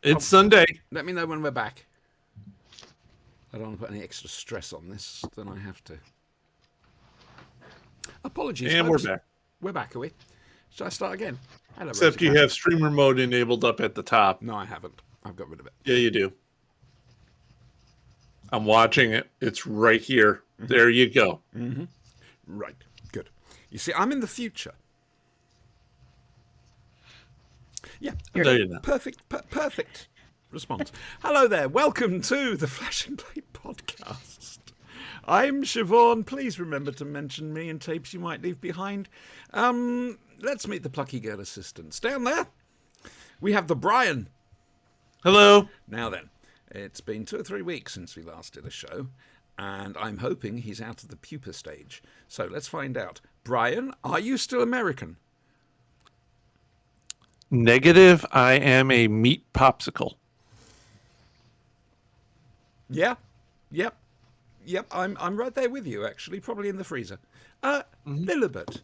It's Sunday. Let me know when we're back. I don't want to put any extra stress on this than I have to. Apologies, And folks. we're back. We're back, are we? Shall I start again? Hello, Except Rosie you Cat. have streamer mode enabled up at the top. No, I haven't. I've got rid of it. Yeah, you do. I'm watching it. It's right here. There you go. Right. Good. You see, I'm in the future. Yeah. There you go. Perfect response. Hello there. Welcome to the Flash and Blade podcast. I'm Siobhan. Please remember to mention me in tapes you might leave behind. Let's meet the plucky girl assistants. Down there, we have the Brian. Hello. Now then, it's been 2 or 3 weeks since we last did a show, and I'm hoping he's out of the pupa stage. So let's find out. Brian, are you still American? Negative. I am a meat popsicle. Yeah. Yep. I'm right there with you, actually. Probably in the freezer. Lilibet,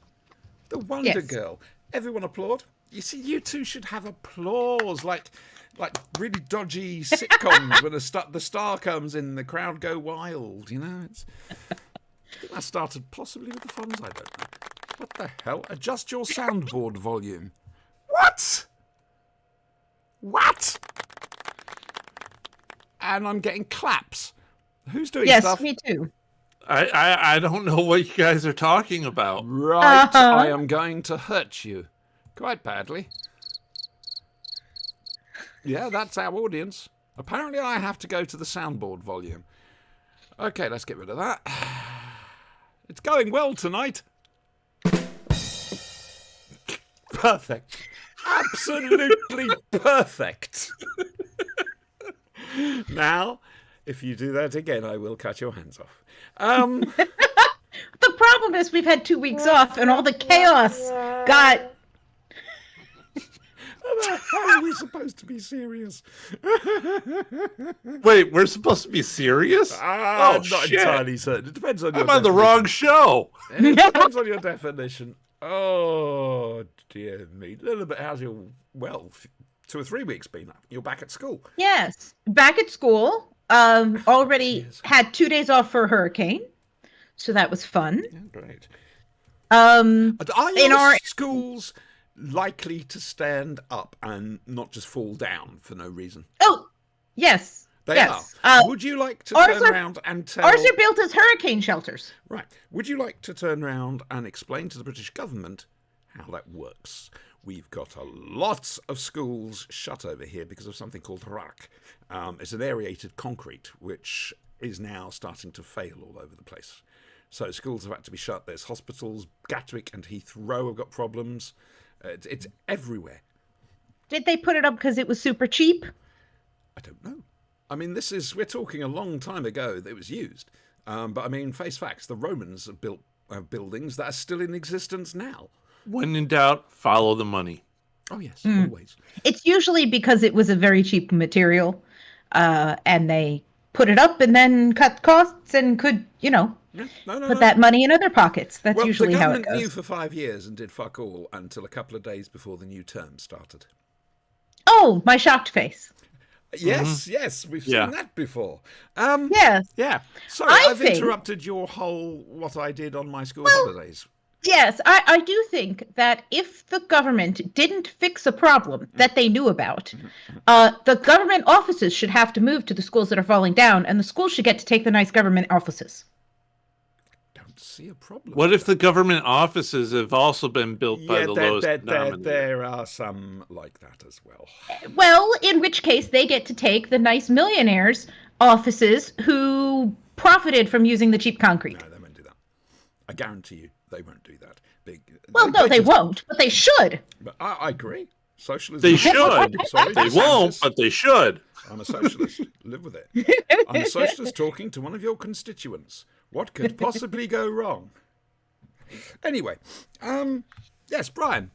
the Wonder Yes. Girl. Everyone applaud. You see, you two should have applause, like really dodgy sitcoms when the star comes in, the crowd go wild. You know, I think that started possibly with the Fonz. I don't know. What the hell? Adjust your soundboard volume. What? And I'm getting claps. Who's doing Yes, stuff? me too. I don't know what you guys are talking about. Right, I am going to hurt you. Quite badly. Yeah, that's our audience. Apparently I have to go to the soundboard volume. Okay, let's get rid of that. It's going well tonight. Perfect. Absolutely perfect. Now, if you do that again, I will cut your hands off. The problem is we've had 2 weeks off and all the chaos got... How are we supposed to be serious? Wait, we're supposed to be serious? I'm not shit. entirely certain. It depends on your I'm on the definition. wrong show. It depends on your definition. Oh, dear me. A little bit, how's your, 2 or 3 weeks been? You're back at school. Yes, back at school. Already Yes. had 2 days off for a hurricane, so that was fun. Yeah, great. Are Are in your our schools likely to stand up and not just fall down for no reason? yes, They yes. are. Would you like to ours turn are- around and tell... Ours are built as hurricane shelters. Right. Would you like to turn around and explain to the British government how that works? We've got a lot of schools shut over here because of something called RAC. It's an aerated concrete, which is now starting to fail all over the place. So schools have had to be shut. There's hospitals. Gatwick and Heathrow have got problems. It's everywhere. Did they put it up because it was super cheap? I don't know. I mean, we're talking a long time ago that it was used. But I mean, face facts, the Romans have built buildings that are still in existence now. When in doubt, follow the money. Oh, yes, always. It's usually because it was a very cheap material, and they put it up and then cut costs and could, No, put that money in other pockets. That's Well, usually the how it government knew goes. for 5 years and did fuck all until a couple of days before the new term started. Oh, my shocked face. Yes, we've seen Yeah. that before. Yes. Yeah. Sorry, I I've think- interrupted your whole what I did on my school holidays. Yes, I do think that if the government didn't fix a problem that they knew about, the government offices should have to move to the schools that are falling down, and the schools should get to take the nice government offices. Don't see a problem. What if the government offices have also been built by the lowest there denominator? are some like that as well. Well, in which case they get to take the nice millionaires' offices who profited from using the cheap concrete. No, they won't do that. I guarantee you, they won't do that. Well, no, they just- won't, but they should. But I agree. Socialism. They should. Sorry, They won't, but they should. I'm a socialist. Live with it. I'm a socialist talking to one of your constituents. What could possibly go wrong? Anyway, yes, Brian,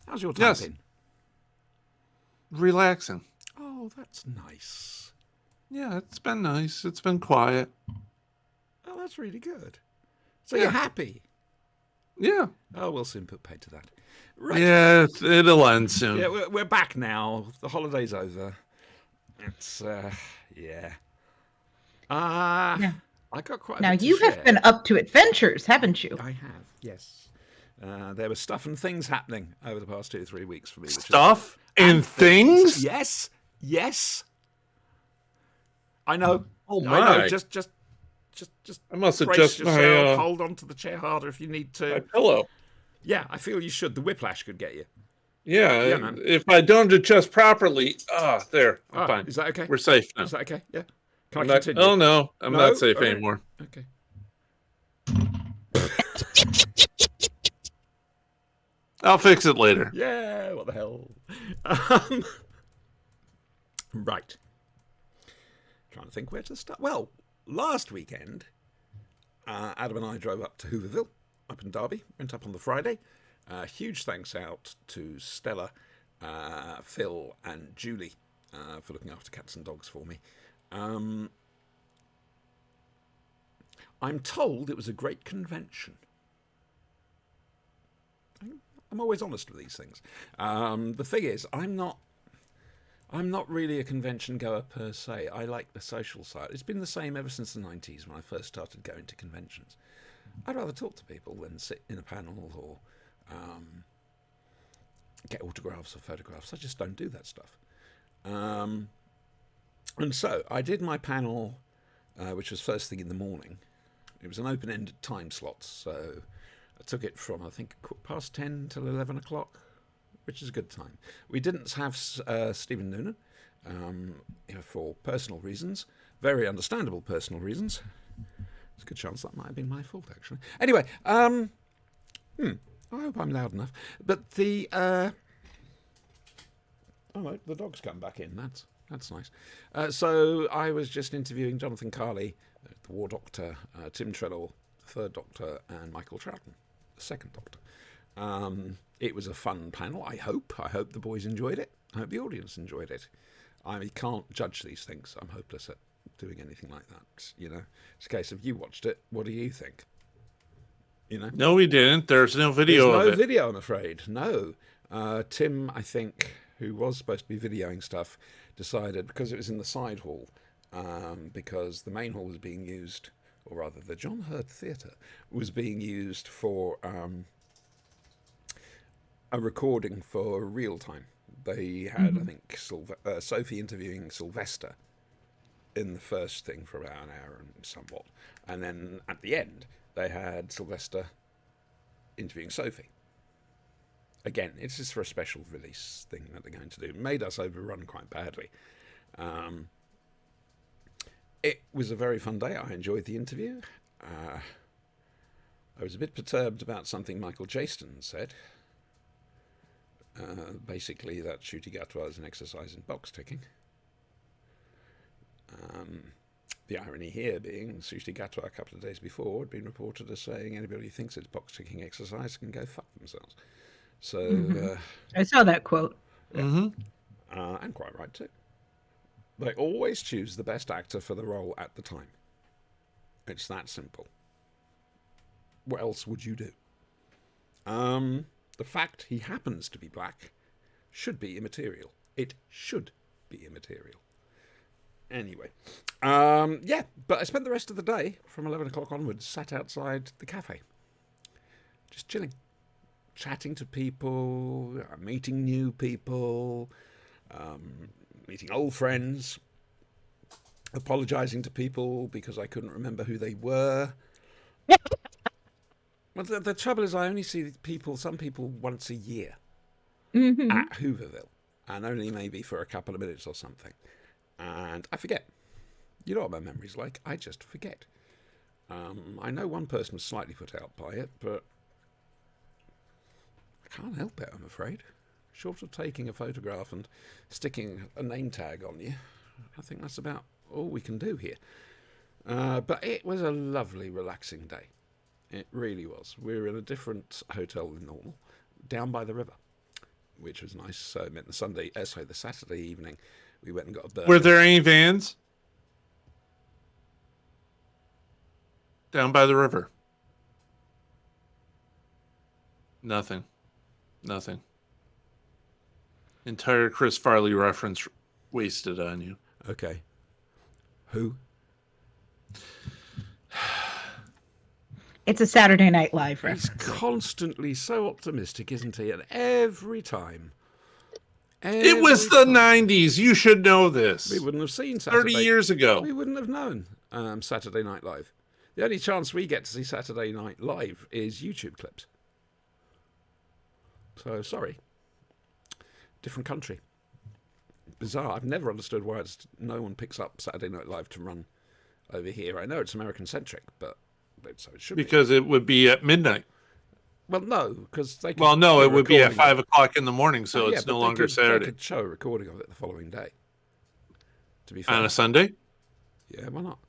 how's your time Yes. been? Relaxing. Oh, that's nice. Yeah, it's been nice. It's been quiet. Oh, that's really good. So you're happy? Yeah. Oh, we'll soon put paid to that. Right. Yeah, it'll end soon. Yeah, we're back now. The holiday's over. It's yeah. Yeah. I got quite a Now bit to you share. have been up to adventures, haven't you? I have, yes. There was stuff and things happening over the past 2 or 3 weeks for me. Which Stuff is, and things? Yes, yes. I know. Oh I know. my. Just I must brace adjust yourself. my Hold on to the chair harder if you need to. pillow. Yeah, I feel you should. The whiplash could get you. Yeah, Yeah, man. if I don't adjust properly, there, I'm fine. Is that okay? We're safe now. Is that okay? Yeah. Can I'm I not, continue? oh no, I'm not safe Okay. anymore. Okay. I'll fix it later. Yeah, what the hell? Right. Trying to think where to start. Well, last weekend, Adam and I drove up to Hooverville, up in Derby. Went up on the Friday. Huge thanks out to Stella, Phil, and Julie for looking after cats and dogs for me. I'm told it was a great convention. I'm always honest with these things. The thing is, I'm not really a convention goer per se. I like the social side. It's been the same ever since the 90s when I first started going to conventions. I'd rather talk to people than sit in a panel or get autographs or photographs. I just don't do that stuff. And so I did my panel, which was first thing in the morning. It was an open-ended time slot, so I took it from, I think, 10:15 till 11 o'clock, which is a good time. We didn't have Stephen Noonan for personal reasons, very understandable personal reasons. There's a good chance that might have been my fault, actually. Anyway, I hope I'm loud enough. But the no, the dog's come back in. That's nice. So I was just interviewing Jonathan Carley, the War Doctor, Tim Trelaw, the Third Doctor, and Michael Troughton, the Second Doctor. It was a fun panel, I hope. I hope the boys enjoyed it. I hope the audience enjoyed it. I can't judge these things. I'm hopeless at doing anything like that. You know, it's a case of you watched it. What do you think? You know? No, we didn't. There's no video There's of no it. video, I'm afraid. No. Tim, I think, who was supposed to be videoing stuff, decided, because it was in the side hall, because the main hall was being used, or rather the John Hurt Theatre was being used for a recording for real time. They had, I think, Sophie interviewing Sylvester in the first thing for about an hour and somewhat. And then at the end, they had Sylvester interviewing Sophie. Again, it's just for a special release thing that they're going to do. It made us overrun quite badly. It was a very fun day. I enjoyed the interview. I was a bit perturbed about something Michael Jaston said. Basically, that Ncuti Gatwa is an exercise in box ticking. The irony here being Ncuti Gatwa a couple of days before had been reported as saying anybody who thinks it's box ticking exercise can go fuck themselves. So I saw that quote. and quite right too. They always choose the best actor for the role at the time. It's that simple. What else would you do? The fact he happens to be black should be immaterial. It should be immaterial. Anyway, yeah, but I spent the rest of the day, from 11 o'clock onwards, sat outside the cafe. Just chilling. Chatting to people, meeting new people, meeting old friends, apologising to people because I couldn't remember who they were. Well, the trouble is I only see some people once a year at Hooverville, and only maybe for a couple of minutes or something. And I forget. You know what my memory's like. I just forget. I know one person was slightly put out by it, but I can't help it, I'm afraid. Short of taking a photograph and sticking a name tag on you, I think that's about all we can do here. But it was a lovely, relaxing day. It really was. We were in a different hotel than normal, down by the river, which was nice. So it meant the Saturday evening, we went and got a burger. Were there any vans? Down by the river. Nothing. Entire Chris Farley reference wasted on you. Okay. Who? It's a Saturday Night Live He's reference. constantly so optimistic, isn't he? And every time. It was the 90s. You should know this. We wouldn't have seen 30 years ago. We wouldn't have known Saturday Night Live. The only chance we get to see Saturday Night Live is YouTube clips. So, sorry. Different country. Bizarre. I've never understood why no one picks up Saturday Night Live to run over here. I know it's American-centric, but so it should be. Because it would be at midnight. Well, no, because they could Well, no, do a it would be at recording 5 of o'clock in the morning, so it. it's Yeah, no but longer They Saturday. could show a recording of it the following day. To be fair. On a Sunday? Yeah, why not?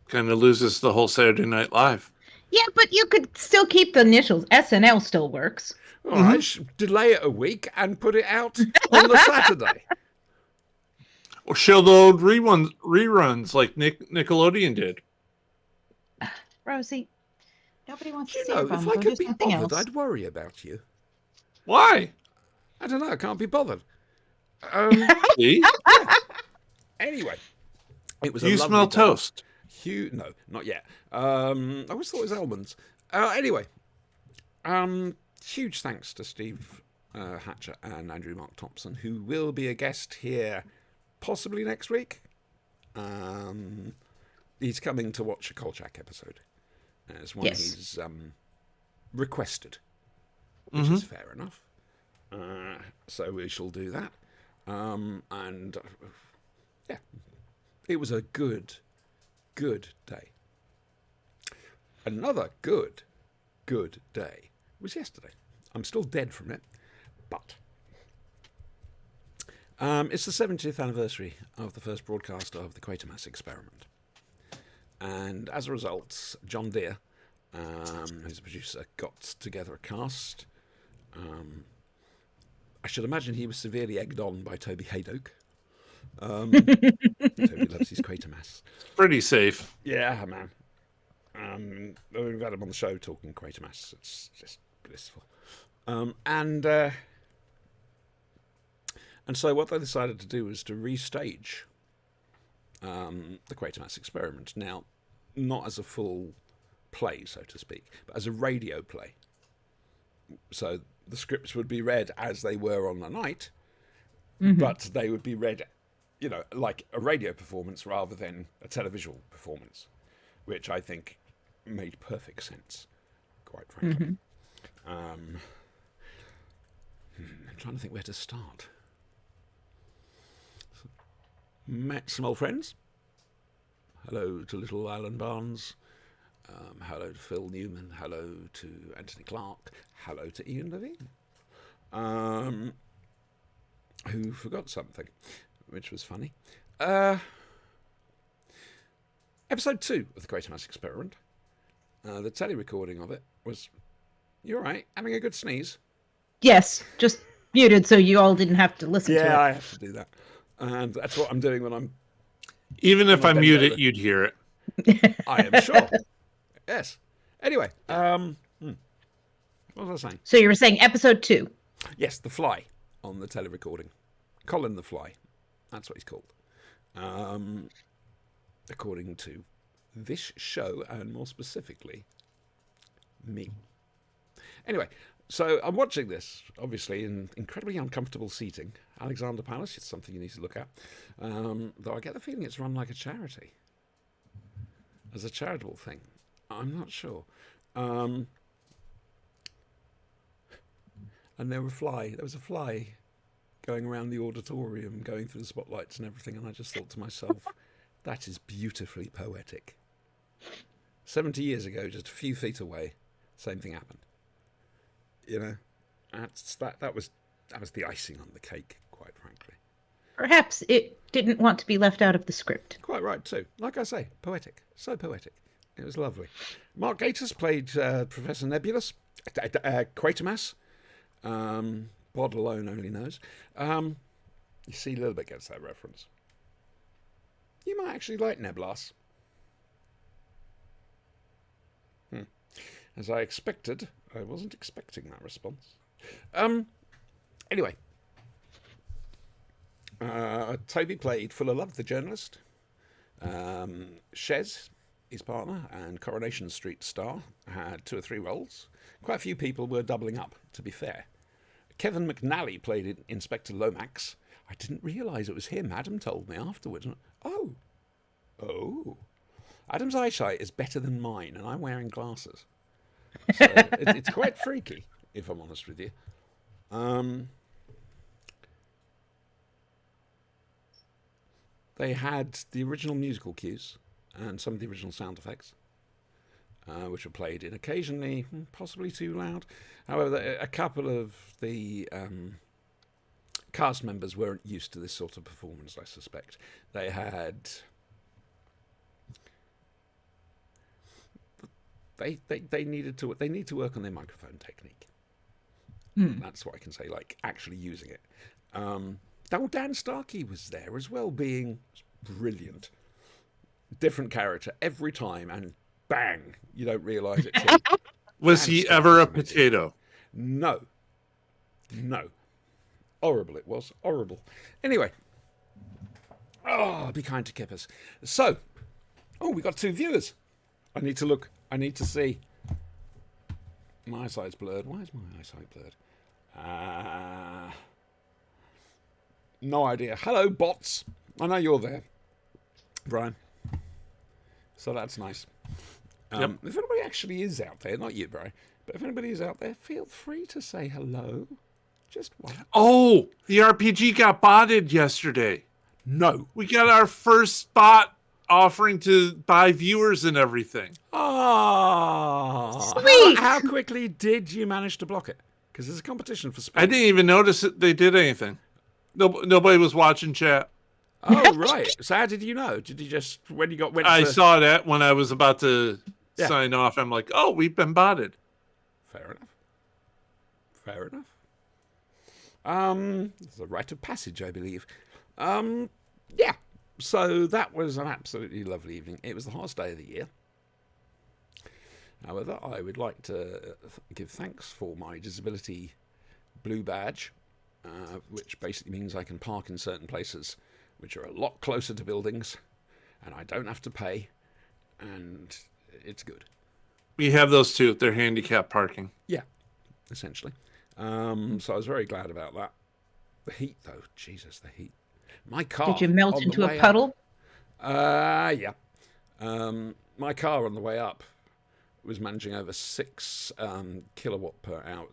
Kind of loses the whole Saturday Night Live. Yeah, but you could still keep the initials. SNL still works. All right, delay it a week and put it out on the Saturday. Or show the old reruns like Nickelodeon did. Rosie, nobody wants to You see know, your phone. if I Go could do be something bothered, else. I'd worry about you. Why? I don't know, I can't be bothered. See? Anyway, it was Do you a lovely smell day. toast? No, not yet. I always thought it was almonds. Anyway, huge thanks to Steve Hatcher and Andrew Mark Thompson, who will be a guest here possibly next week. He's coming to watch a Kolchak episode. It's one he's requested, which is fair enough. So we shall do that. And yeah, it was a good day. Another good day was yesterday. I'm still dead from it, but it's the 70th anniversary of the first broadcast of the Quatermass experiment. And as a result, John Deere, who's a producer, got together a cast. I should imagine he was severely egged on by Toby Haydock. Toby loves his Quatermass. Pretty safe. Yeah, man. We've had him on the show talking Quatermass. It's just blissful. And so what they decided to do was to restage the Quatermass experiment. Now, not as a full play, so to speak, but as a radio play. So the scripts would be read as they were on the night, but they would be read, like a radio performance rather than a televisual performance, which I think made perfect sense, quite frankly. I'm trying to think where to start. Met some old friends. Hello to little Alan Barnes. Hello to Phil Newman. Hello to Anthony Clark. Hello to Ian Levine, who forgot something, which was funny. Episode 2 of the Quatermass Experiment. The tele-recording of it was, you all right? Having a good sneeze? Yes, just muted so you all didn't have to listen to it. Yeah, I have to do that. And that's what I'm doing when I'm... Even if I bend mute over. it, you'd hear it. I am sure. Yes. Anyway, what was I saying? So you were saying episode 2. Yes, The Fly on the tele-recording. Colin the Fly. That's what he's called. According to this show, and more specifically, me. Anyway, so I'm watching this, obviously, in incredibly uncomfortable seating. Alexander Palace, it's something you need to look at. Though I get the feeling it's run like a charity. As a charitable thing. I'm not sure. And there was a fly going around the auditorium, going through the spotlights and everything, and I just thought to myself, that is beautifully poetic. 70 years ago, just a few feet away, same thing happened. That was the icing on the cake, quite frankly. Perhaps it didn't want to be left out of the script. Quite right, too. Like I say, poetic. So poetic. It was lovely. Mark Gatiss played Professor Nebulous, Quatermass. Bod alone only knows. You see, a little bit gets that reference. You might actually like Neblas. As I expected, I wasn't expecting that response. Anyway. Toby played Full of Love, the journalist. Shez, his partner, and Coronation Street star had 2 or 3 roles. Quite a few people were doubling up, to be fair. Kevin McNally played Inspector Lomax. I didn't realise it was him. Adam told me afterwards. Oh. Adam's eyesight is better than mine, and I'm wearing glasses. So it's quite freaky, if I'm honest with you. They had the original musical cues and some of the original sound effects, which were played in occasionally, possibly too loud. However, a couple of the cast members weren't used to this sort of performance, I suspect. They had... They need to work on their microphone technique. That's what I can say, like actually using it. Dan Starkey was there as well, being brilliant. Different character every time, and bang, you don't realise it. Was he ever a potato? No. Horrible it was. Horrible. Anyway. Be kind to Kippers. So, we got 2 viewers. I need to look. I need to see. My eyesight's blurred. Why is my eyesight blurred? No idea. Hello, bots. I know you're there, Brian. So that's nice. If anybody actually is out there, not you, Brian, but if anybody is out there, feel free to say hello. Just one. Oh, the RPG got botted yesterday. No. We got our first bot offering to buy viewers and everything. Sweet. How quickly did you manage to block it? Because there's a competition for space. I didn't even notice that they did anything. Nobody was watching chat. Oh, right. So how did you know? Did you just, when you I saw that when I was about to sign off. I'm like, oh, we've been botted. Fair enough. It's a rite of passage, I believe. Yeah. So that was an absolutely lovely evening. It was the hottest day of the year. However, I would like to give thanks for my disability blue badge, which basically means I can park in certain places which are a lot closer to buildings, and I don't have to pay, and it's good. We have those too. They're handicap parking. Yeah, essentially. So I was very glad about that. The heat, though. Jesus, the heat. My car... Did you melt into a puddle? Yeah. My car on the way up was managing over 6 kilowatt per hour.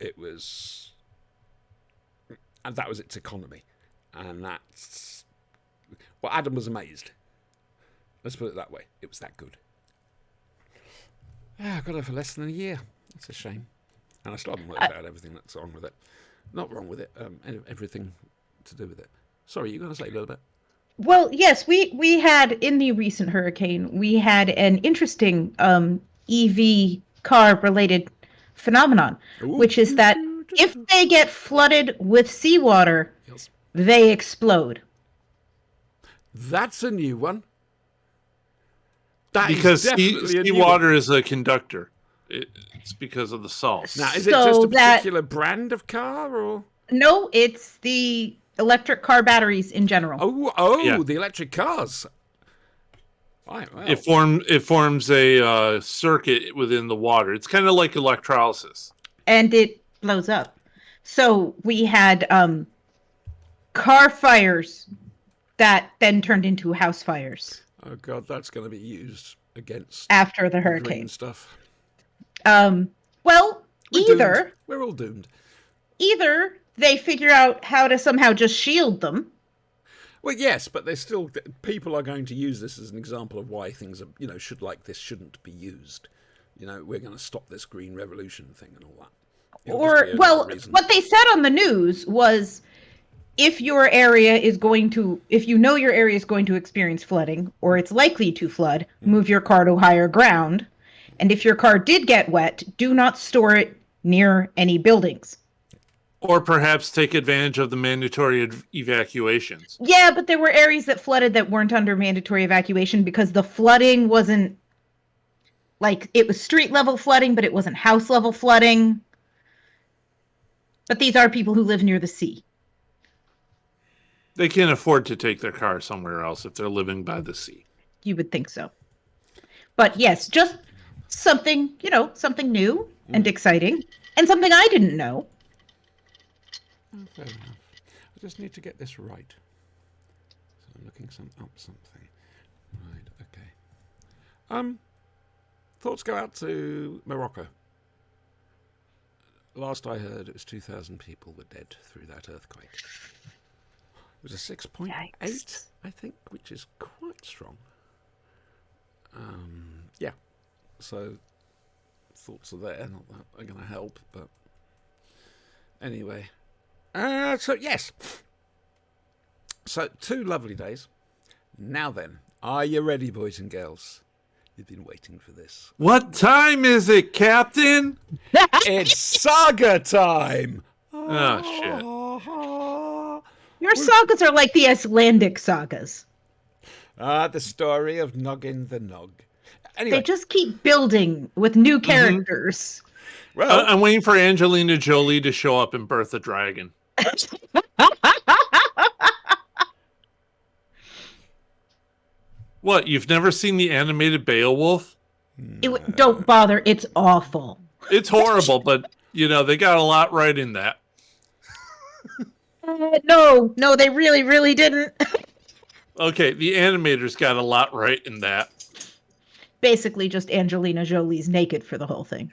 It was... And that was its economy. And that's... Well, Adam was amazed. Let's put it that way. It was that good. I got it for less than a year. That's a shame. And I still haven't worked out everything that's wrong with it. Not wrong with it, everything to do with it. Sorry, you're going to say a little bit? Well, yes, we had, in the recent hurricane, we had an interesting EV car-related phenomenon, which is that if they get flooded with seawater, they explode. That's a new one. Because seawater is a conductor. It's because of the salt. Now, is it just a particular brand of car, or...? No, it's the electric car batteries in general. The electric cars. Right, well. It forms a circuit within the water. It's kind of like electrolysis. And it blows up. So we had car fires that then turned into house fires. Oh, God, that's going to be used against... After the hurricane. Green stuff. Well, We're all doomed. Either they figure out how to somehow just shield them. Well, yes, but there's still... People are going to use this as an example of why things are, shouldn't be used. We're going to stop this green revolution thing and all that. What they said on the news was... If your area is going to experience flooding, or it's likely to flood, move your car to higher ground. And if your car did get wet, do not store it near any buildings. Or perhaps take advantage of the mandatory evacuations. Yeah, but there were areas that flooded that weren't under mandatory evacuation because the flooding wasn't, it was street level flooding, but it wasn't house level flooding. But these are people who live near the sea. They can't afford to take their car somewhere else if they're living by the sea. You would think so. But yes, just something, something new and exciting and something I didn't know. Oh, fair enough. I just need to get this right. So I'm looking up something. Right, okay. Thoughts go out to Morocco. Last I heard, it was 2,000 people were dead through that earthquake. It was a 6.8, Yikes. I think, which is quite strong. Yeah. So thoughts are there. Not that they're going to help, but anyway. So yes. So 2 lovely days. Now then, are you ready, boys and girls? You've been waiting for this. What time is it, Captain? It's saga time! Oh, shit. Your sagas are like the Icelandic sagas. The story of Noggin the Nog. Anyway, They just keep building with new characters. well, I'm waiting for Angelina Jolie to show up and birth a dragon. What, you've never seen the animated Beowulf? Don't bother. It's awful. It's horrible, but, they got a lot right in that. No, they really, really didn't. Okay, the animators got a lot right in that. Basically, just Angelina Jolie's naked for the whole thing.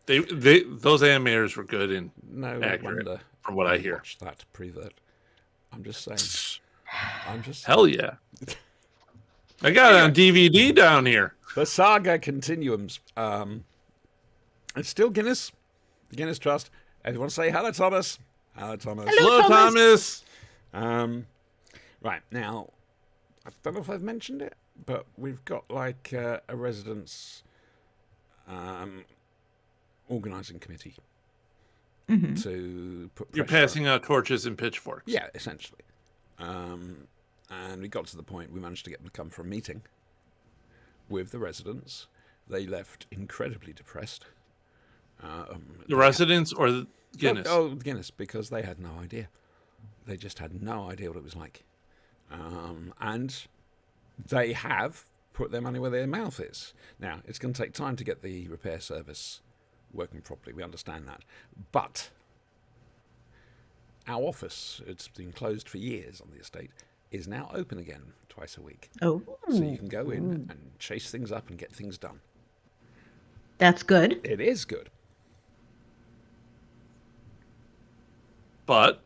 Those animators were good and no accurate, wonder. from what I hear. Watch that prevert. I'm just saying. Hell yeah. I got it on DVD down here. The saga continuums. It's still Guinness. The Guinness Trust. Everyone say hello, Thomas. Hello, Thomas. Hello. Hello, Thomas. Right, now, I don't know if I've mentioned it, but we've got like a residence organising committee to put pressure. You're passing out torches and pitchforks. Yeah, essentially. And we got to the point we managed to get them to come for a meeting with the residents. They left incredibly depressed. The residents or the Guinness? Oh, Guinness, because they had no idea. They just had no idea what it was like. And they have put their money where their mouth is. Now, it's going to take time to get the repair service working properly. We understand that. But our office, it's been closed for years on the estate, is now open again twice a week. Oh, So you can go in and chase things up and get things done. that's good. It is good. But,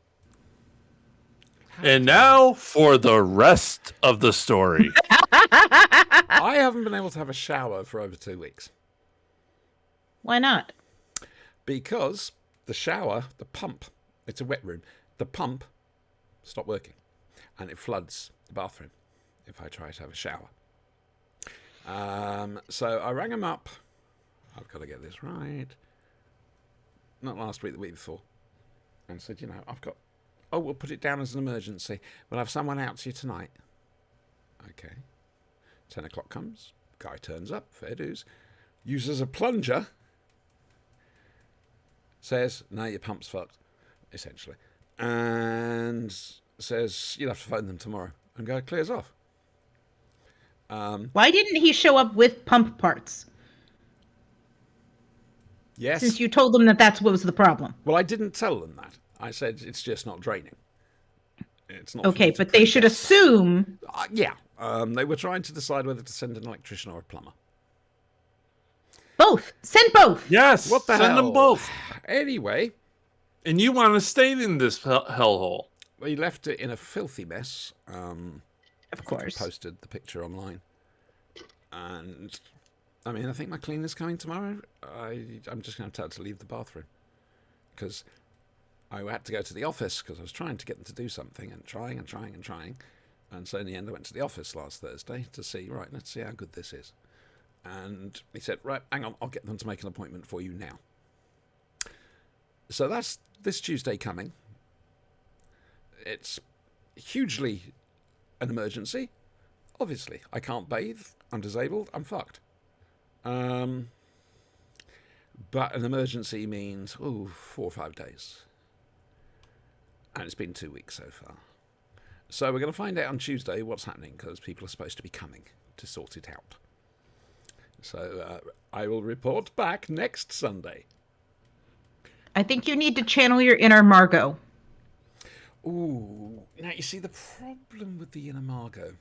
and now for the rest of the story. I haven't been able to have a shower for over 2 weeks Why not? because the shower, the pump, it's a wet room, the pump stopped working and it floods the bathroom if I try to have a shower. So I rang them up. I've got to get this right. Not last week, the week before. And said, we'll put it down as an emergency. We'll have someone out to you tonight. Okay. 10 o'clock comes. Guy turns up. Fair dues. Uses a plunger. Says, no, your pump's fucked. Essentially. And says, you'll have to phone them tomorrow. And guy clears off. Why didn't he show up with pump parts? Yes. Since you told them that that's what was the problem. Well, I didn't tell them that. I said it's just not draining. It's not. Okay, but they should assume. Yeah. They were trying to decide whether to send an electrician or a plumber. Both. Send both. Yes. What the Send hell? them both. Anyway, And you want to stay in this hellhole. we left it in a filthy mess. Of course. I posted the picture online. And, I think my cleaner's coming tomorrow. I'm just going to tell her to leave the bathroom. Because I had to go to the office because I was trying to get them to do something and trying. And so in the end I went to the office last Thursday to see, right, let's see how good this is. And he said, right, hang on, I'll get them to make an appointment for you now. So that's this Tuesday coming. It's hugely an emergency. Obviously, I can't bathe. I'm disabled. I'm fucked. But an emergency means 4 or 5 days, and it's been 2 weeks so far. So we're going to find out on Tuesday what's happening, because people are supposed to be coming to sort it out. So I will report back next Sunday. I think you need to channel your inner Margot. Ooh, now you see the problem with the inner Margot.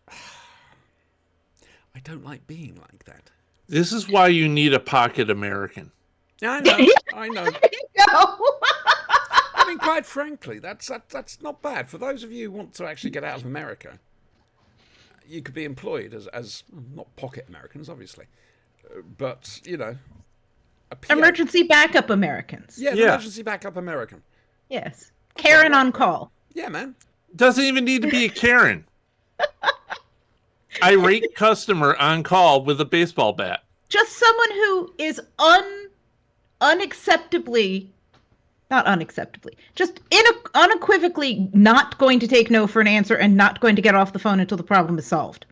I don't like being like that. This is why you need a pocket American. I know, I know. No. I mean, quite frankly, that's not bad. For those of you who want to actually get out of America, you could be employed as not pocket Americans, obviously, but, you know, a PA. Emergency backup Americans. Yeah, Yeah. emergency backup American. Yes. Karen on call. Yeah, man. Doesn't even need to be a Karen. Irate customer on call with a baseball bat. Just someone who is unacceptably, not unacceptably, just unequivocally not going to take no for an answer and not going to get off the phone until the problem is solved.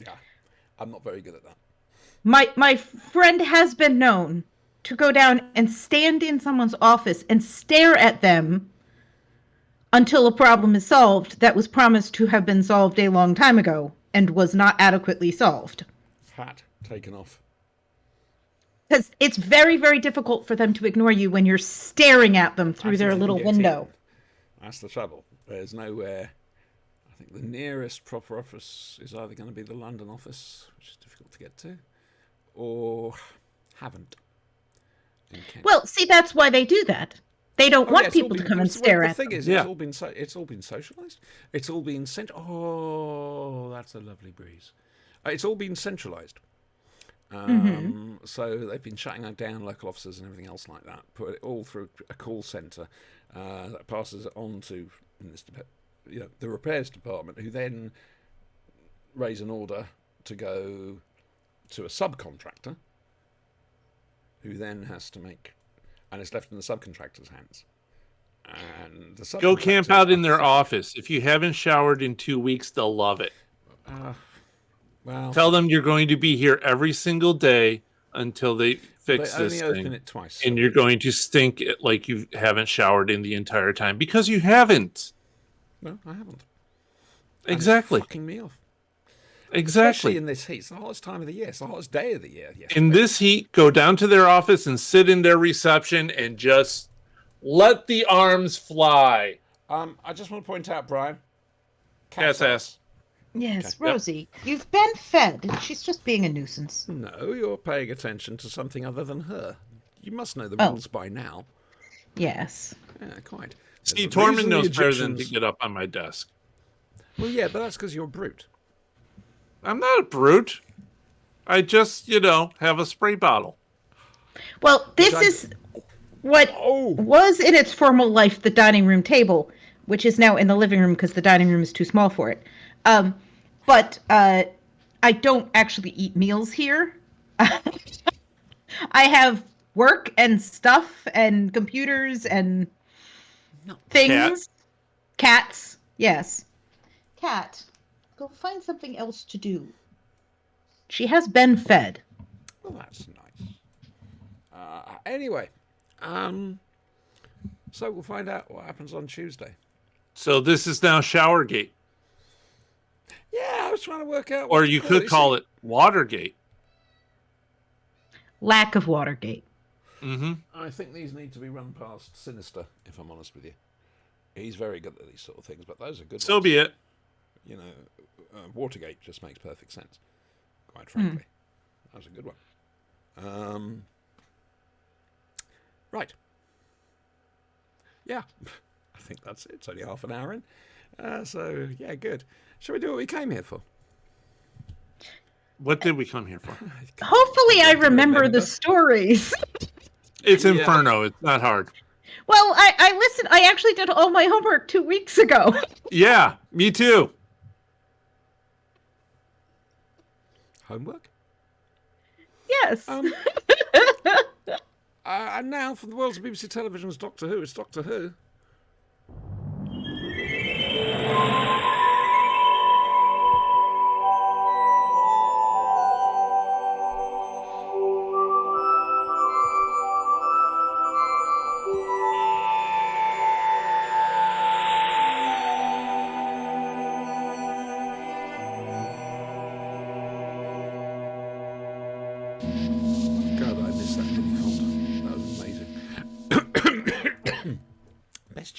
Yeah, I'm not very good at that. My friend has been known to go down and stand in someone's office and stare at them until a problem is solved that was promised to have been solved a long time ago and was not adequately solved. Hat taken off. Because it's very, very difficult for them to ignore you when you're staring at them through I their think little they can get window. in. That's the trouble. There's nowhere. I think the nearest proper office is either going to be the London office, which is difficult to get to, or Havant in Kent. Well, see, that's why they do that. They don't Oh, want yeah, it's all people to been- come and the stare at thing them. is, Yeah. it's all been socialised. It's all been sent. Oh, that's a lovely breeze. It's all been centralised. So they've been shutting down local offices and everything else like that. Put it all through a call centre that passes it on to the repairs department, who then raise an order to go to a subcontractor, who then has to make, and it's left in the subcontractor's hands. And the Go camp subcontractors out in are their fucked. office. If you haven't showered in 2 weeks, they'll love it. Well, Tell them you're going to be here every single day until they fix they this only open thing. it twice. And you're going to stink it like you haven't showered in the entire time because you haven't. No, I haven't. And Exactly. It's fucking me off. Exactly. Especially in this heat. It's the hottest time of the year. It's the hottest day of the year. Yes. In this heat, go down to their office and sit in their reception and just let the arms fly. I just want to point out, Brian. Cat's ass. Yes, Okay. Rosie, you've been fed. She's just being a nuisance. No, you're paying attention to something other than her. You must know the Oh. rules by now. Yes. Yeah, quite. See, The Tormund reason knows the better than to Egyptians- get up on my desk. Well, yeah, but that's because you're a brute. I'm not a brute. I just, have a spray bottle. Well, this I- is what Oh! was in its formal life the dining room table, which is now in the living room because the dining room is too small for it. But I don't actually eat meals here. I have work and stuff and computers and things. Cats. Yes. Cat, go find something else to do. She has been fed. Well, that's nice. Anyway, so we'll find out what happens on Tuesday. So this is now Showergate. Yeah, I was trying to work out. Or you could call it Watergate. Lack of Watergate. Mm-hmm. I think these need to be run past Sinister, if I'm honest with you. He's very good at these sort of things, but those are good So ones. be it. You know, Watergate just makes perfect sense, quite frankly. That was a good one. Right. Yeah, I think that's it. It's only half an hour in. So, yeah, good. Shall we do what we came here for? What did we come here for? Hopefully, I remember remember. the stories. It's Yeah. Inferno. It's not hard. Well, I listened. I actually did all my homework 2 weeks ago. Yeah, me too. Homework? Yes. And now, from the world's of BBC Television's Doctor Who, it's Doctor Who.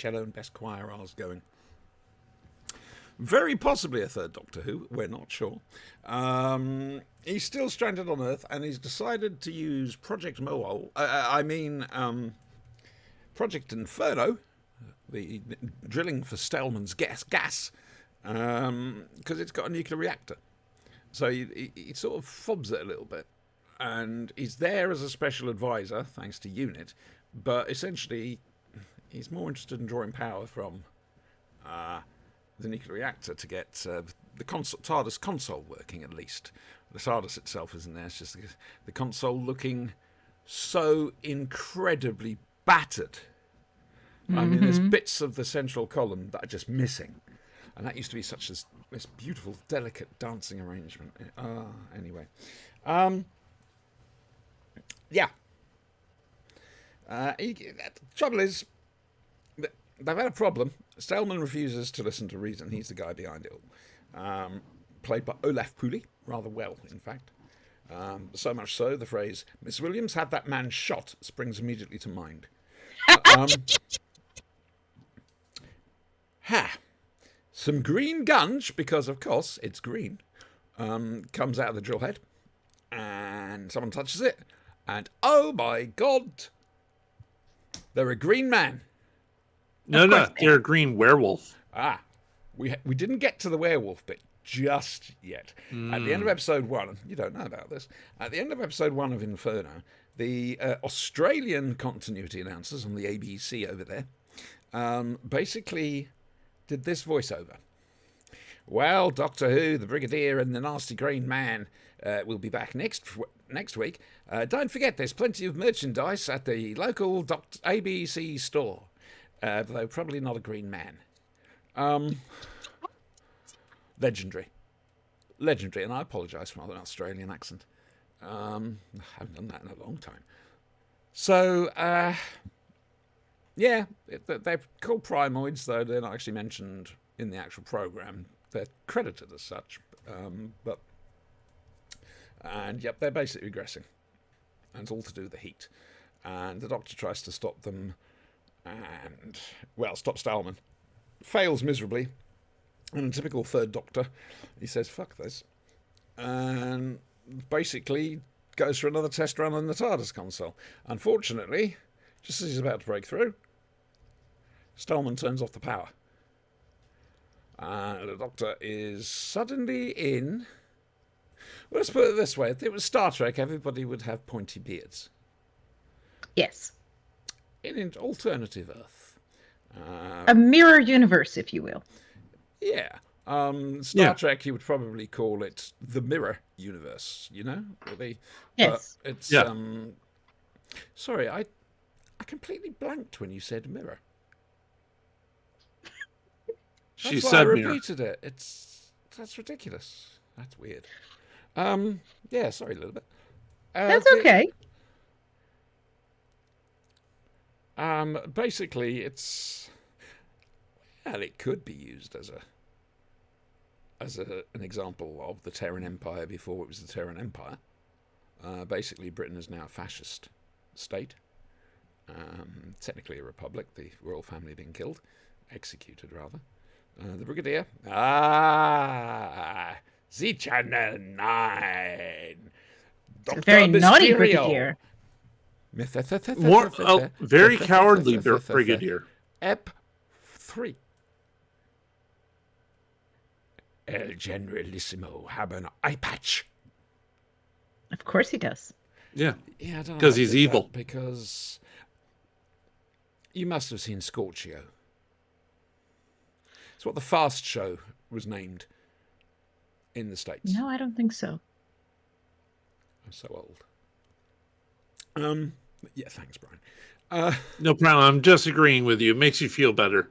cello and best choir R's going. Very possibly a third Doctor Who, we're not sure. He's still stranded on Earth, and he's decided to use Project Mohole. Project Inferno, the drilling for Stellman's gas, because it's got a nuclear reactor. So he sort of fobs it a little bit. And he's there as a special advisor, thanks to UNIT, but essentially he's more interested in drawing power from the nuclear reactor to get the TARDIS console working, at least. The TARDIS itself isn't there, it's just the console looking so incredibly battered. I mean, there's bits of the central column that are just missing. And that used to be such this beautiful, delicate dancing arrangement. Anyway. Yeah. The trouble is, they've had a problem. Stellman refuses to listen to reason. He's the guy behind it all. Played by Olaf Pooley, rather well, in fact. So much so, the phrase, Miss Williams had that man shot, springs immediately to mind. Some green gunge, because of course it's green, comes out of the drill head, and someone touches it, and oh my god, they're a green man. No, they're a green werewolf. We didn't get to the werewolf bit just yet. At the end of episode 1, you don't know about this, at the end of episode 1 of Inferno, the Australian continuity announcers on the ABC over there basically did this voiceover. Well, Doctor Who, the Brigadier and the Nasty Green Man will be back next week. Don't forget, there's plenty of merchandise at the local ABC store, though probably not a green man. Legendary, and I apologise for my Australian accent. I haven't done that in a long time. So, yeah, they're called Primoids, though they're not actually mentioned in the actual programme. They're credited as such, and yep, they're basically regressing. And it's all to do with the heat. And the Doctor tries to stop them, and, well, stop Stellman. Fails miserably. And in typical third Doctor, he says, fuck this. And basically goes for another test run on the TARDIS console. Unfortunately, just as he's about to break through, Stellman turns off the power. And the Doctor is suddenly in... Well, let's put it this way. If it was Star Trek, everybody would have pointy beards. Yes. In an alternative Earth. A mirror universe, if you will. Yeah. Star Trek, you would probably call it the Mirror Universe, you know? Yes. It's, sorry, I completely blanked when you said mirror. She That's why said I mirror. repeated it. That's ridiculous. That's weird. Yeah, sorry a little bit. That's okay. Basically, it's... Well, it could be used as an example of the Terran Empire before it was the Terran Empire. Basically, Britain is now a fascist state. Technically a republic, the royal family being killed. Executed, rather. The Brigadier. The Channel 9. It's a very naughty Brigadier. Very cowardly Brigadier. Ep 3. El Generalissimo have an eye patch. Of course he does. Yeah. Yeah, I don't know. Because he's evil. Because you must have seen Scorchio. It's what the Fast Show was named in the States. No, I don't think so. I'm so old. Yeah, thanks, Brian. No problem. I'm just agreeing with you. It makes you feel better.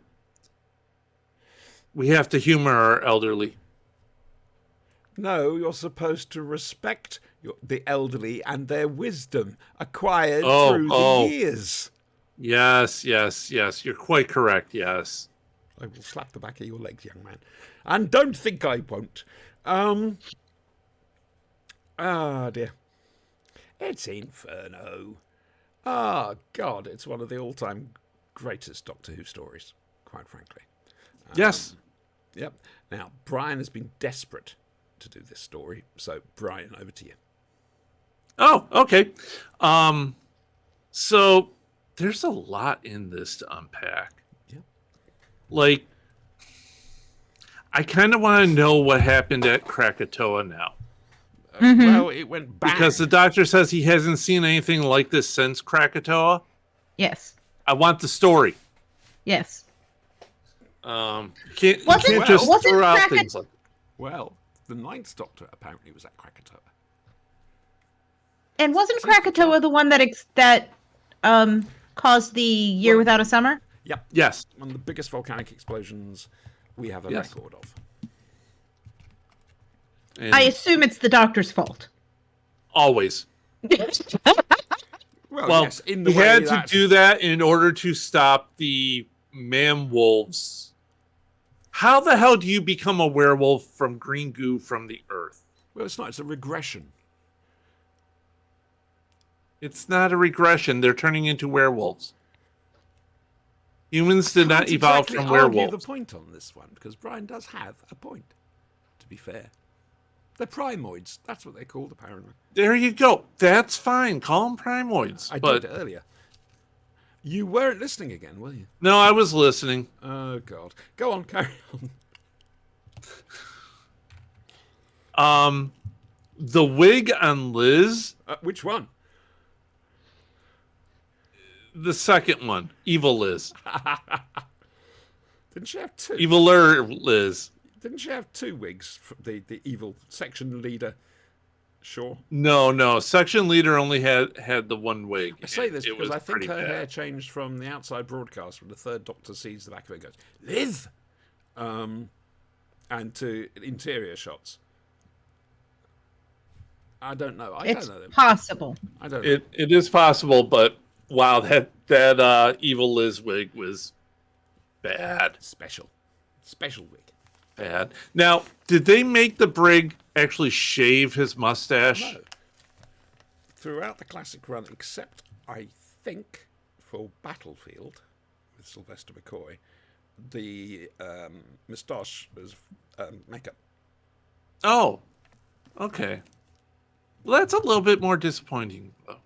We have to humor our elderly. No, you're supposed to respect the elderly and their wisdom acquired through the years. Yes. You're quite correct, yes. I will slap the back of your legs, young man. And don't think I won't. Dear. It's Inferno. God, it's one of the all-time greatest Doctor Who stories. quite frankly. Yes. Yep. Now, Brian has been desperate to do this story, so Brian, over to you. Oh, okay. So there's a lot in this to unpack. Yeah. Like, I kind of want to know what happened at Krakatoa now. Well, it went bang. Because the doctor says he hasn't seen anything like this since Krakatoa. Yes. I want the story. Yes. You Wasn't- can't just wasn't throw out Krakat- things like Well, the Ninth Doctor apparently was at Krakatoa. And wasn't Krakatoa the one that caused the year without a summer? Yep. yes. One of the biggest volcanic explosions we have a Yes. record of. And I assume it's the doctor's fault. always. Well, yes, in the he way had to that do that in order to stop the man wolves. How the hell do you become a werewolf from green goo from the earth? Well, it's not. It's a regression. It's not a regression. They're turning into werewolves. Humans did not Can't evolve exactly from argue werewolves. the point on this one, because Brian does have a point, to be fair. They're primoids. That's what they're called, apparently. There you go. That's fine. Call them primoids. I but did earlier. You weren't listening again, were you? no, I was listening. Oh, God. Go on, carry on. The wig on Liz, Which one? the second one, Evil Liz, Didn't she have two? Eviler Liz. Didn't she have two wigs? The evil section leader, Shaw. No. Section leader only had the one wig. I say this It because was I think pretty her bad. hair changed from the outside broadcast when the third Doctor sees the back of it and goes, Liz! And to interior shots. I don't know. I It's don't know. possible. I don't know. It is possible, but wow, that Evil Liz wig was bad. Special wig. Bad. Now, did they make the Brig actually shave his mustache? No. Throughout the classic run, except I think for Battlefield with Sylvester McCoy, the moustache was makeup. Oh, okay. Well, that's a little bit more disappointing, though.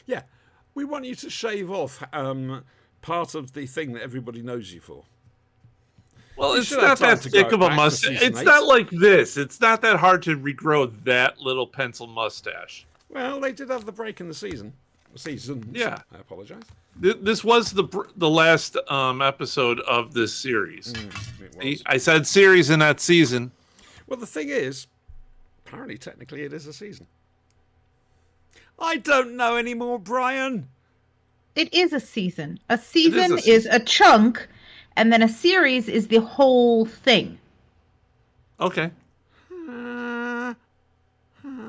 Yeah, we want you to shave off part of the thing that everybody knows you for. Well, You it's should have not time that to thick go of a back to mustache. season It's 8. not like this. It's not that hard to regrow that little pencil mustache. Well, they did have the break in the seasons. Yeah. I apologise. This was the last episode of this series. It was. I said series and not season. Well, the thing is, apparently, technically, it is a season. I don't know anymore, Brian. It is a season. A season season. is a chunk, and then a series is the whole thing. Okay.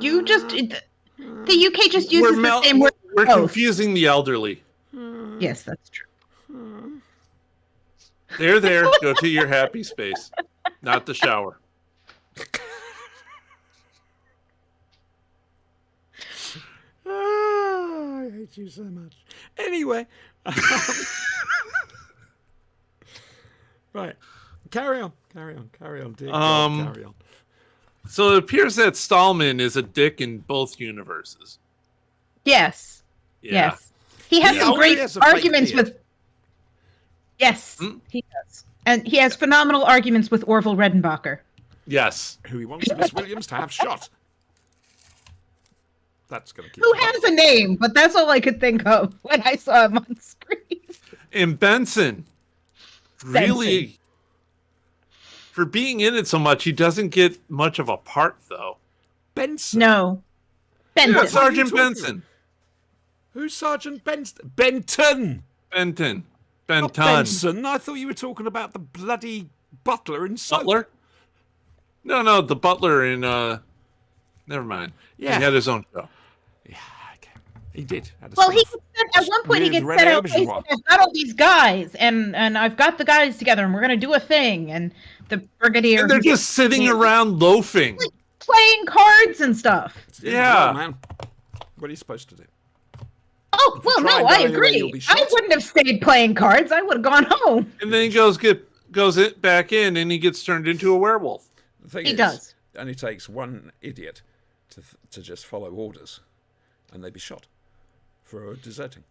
You just the UK just uses the same word. We're for both. confusing the elderly. Yes, that's true. There. Go to your happy space, not the shower. I hate you so much. Anyway. Right. Carry on. Dear God, carry on. So it appears that Stallman is a dick in both universes. Yes. Yeah. Yes. He has He some already great has a fake arguments beard. with. Yes, he does, and he has phenomenal arguments with Orville Redenbacher. Yes. Who he wants Miss Williams to have shot. That's going to keep Who him has a name, but that's all I could think of when I saw him on screen. And Benson, really, for being in it so much, he doesn't get much of a part, though. Benson. No, Benson. Yeah, What are you Sergeant talking Benson. Who's Sergeant Benson? Benton. Benton. Not Benton. Benson. I thought you were talking about the bloody butler in Soap. Butler? No, the butler in, never mind. Yeah. He had his own show. Yeah, okay. He did. Had a Well, he spin-off. gets sent, at one point he With gets René sent out. Auberjonois. I've got all these guys, and I've got the guys together, and we're gonna do a thing. And the brigadier, And they're just sitting around loafing. playing cards and stuff. It's his Yeah. role, man. What are you supposed to do? Oh, If you well, try no, and I go anywhere, agree. you'll be I shot. wouldn't have stayed playing cards. I would have gone home. And then he goes back in, and he gets turned into a werewolf. The thing He is, does. it only takes one idiot to just follow orders, and they'd be shot for deserting.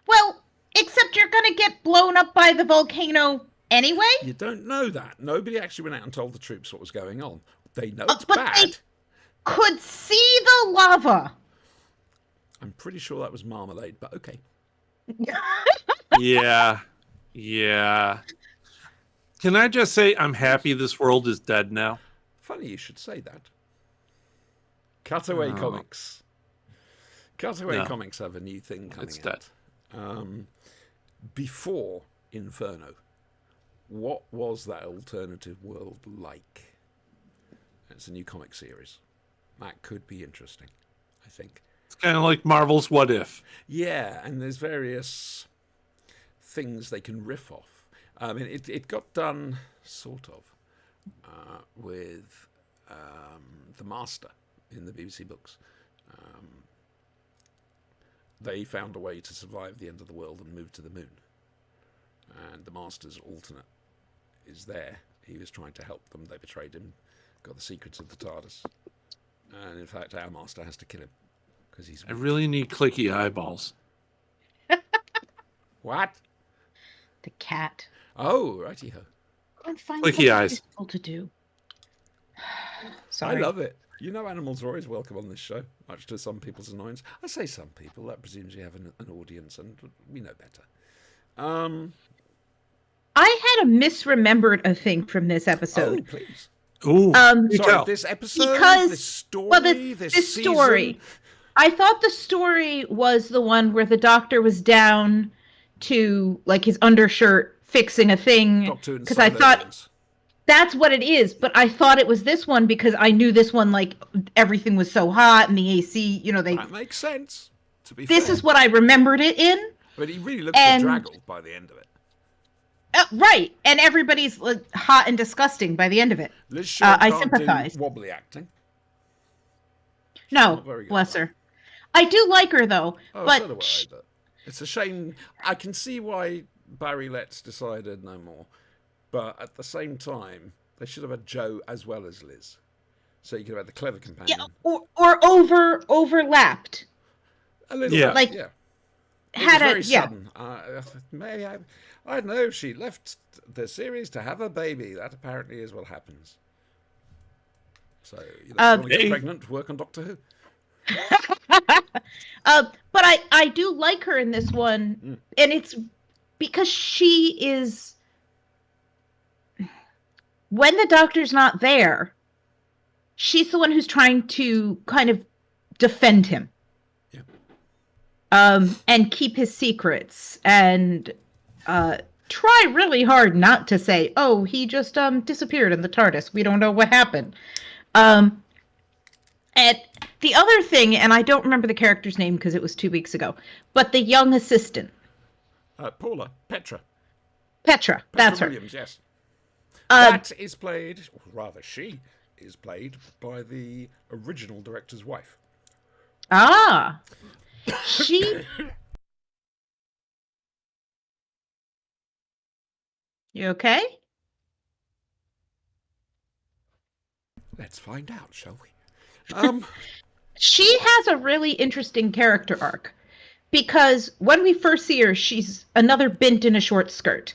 Well, except you're going to get blown up by the volcano anyway. You don't know that. Nobody actually went out and told the troops what was going on. They know it's But bad. they could see the lava. I'm pretty sure that was marmalade, but okay. Yeah. Can I just say I'm happy this world is dead now? Funny you should say that. Cutaway Comics. Cutaway Comics have a new thing coming It's out. Before Inferno, what was that alternative world like? It's a new comic series. That could be interesting, I think. It's kind of like Marvel's What If. Yeah, and there's various things they can riff off. I mean, it got done, sort of, with The Master in the BBC books. They found a way to survive the end of the world and move to the moon. And the Master's alternate is there. He was trying to help them. They betrayed him, got the secrets of the TARDIS. And in fact, our Master has to kill him. Because he's... I really need clicky eyeballs. What? The cat. Oh, righty-ho. I'm finding Clicky something eyes. useful to do. I Sorry. love it. You know animals are always welcome on this show, much to some people's annoyance. I say some people, that presumes you have an audience, and we know better. I had a misremembered a thing from this episode. Oh, please. Ooh. Sorry, tell. this episode, Because- this story, Well, this this season. story. I thought the story was the one where the doctor was down to like his undershirt fixing a thing. Doctor and Because I thought Silence. that's what it is, but I thought it was this one because I knew this one, like everything was so hot and the AC, That makes sense, to be this fair. is what I remembered it in. But he really looks and- bedraggled by the end of it. Right, and everybody's like, hot and disgusting by the end of it. Liz Shaw I can't sympathize. do wobbly acting. No, not very good. bless her. I do like her though, Oh, but so do I, but it's a shame. I can see why Barry Letts decided no more. But at the same time, they should have had Joe as well as Liz. So you could have had the clever companion. yeah, or overlapped. A little Yeah. bit, Like, yeah. It Had was a very yeah. sudden. I don't know. She left the series to have a baby. That apparently is what happens. So you know, want to get Hey. pregnant, work on Doctor Who. But I do like her in this one, and it's because she is when the doctor's not there, she's the one who's trying to kind of defend him. Yeah. And keep his secrets and try really hard not to say, oh, he just disappeared in the TARDIS. We don't know what happened. And the other thing, and I don't remember the character's name because it was 2 weeks ago, but the young assistant, Petra. Petra, that's her. Williams, yes. Uh, That is played, or rather she is played by the original director's wife. She... You okay? Let's find out, shall we? She has a really interesting character arc because when we first see her, she's another bint in a short skirt.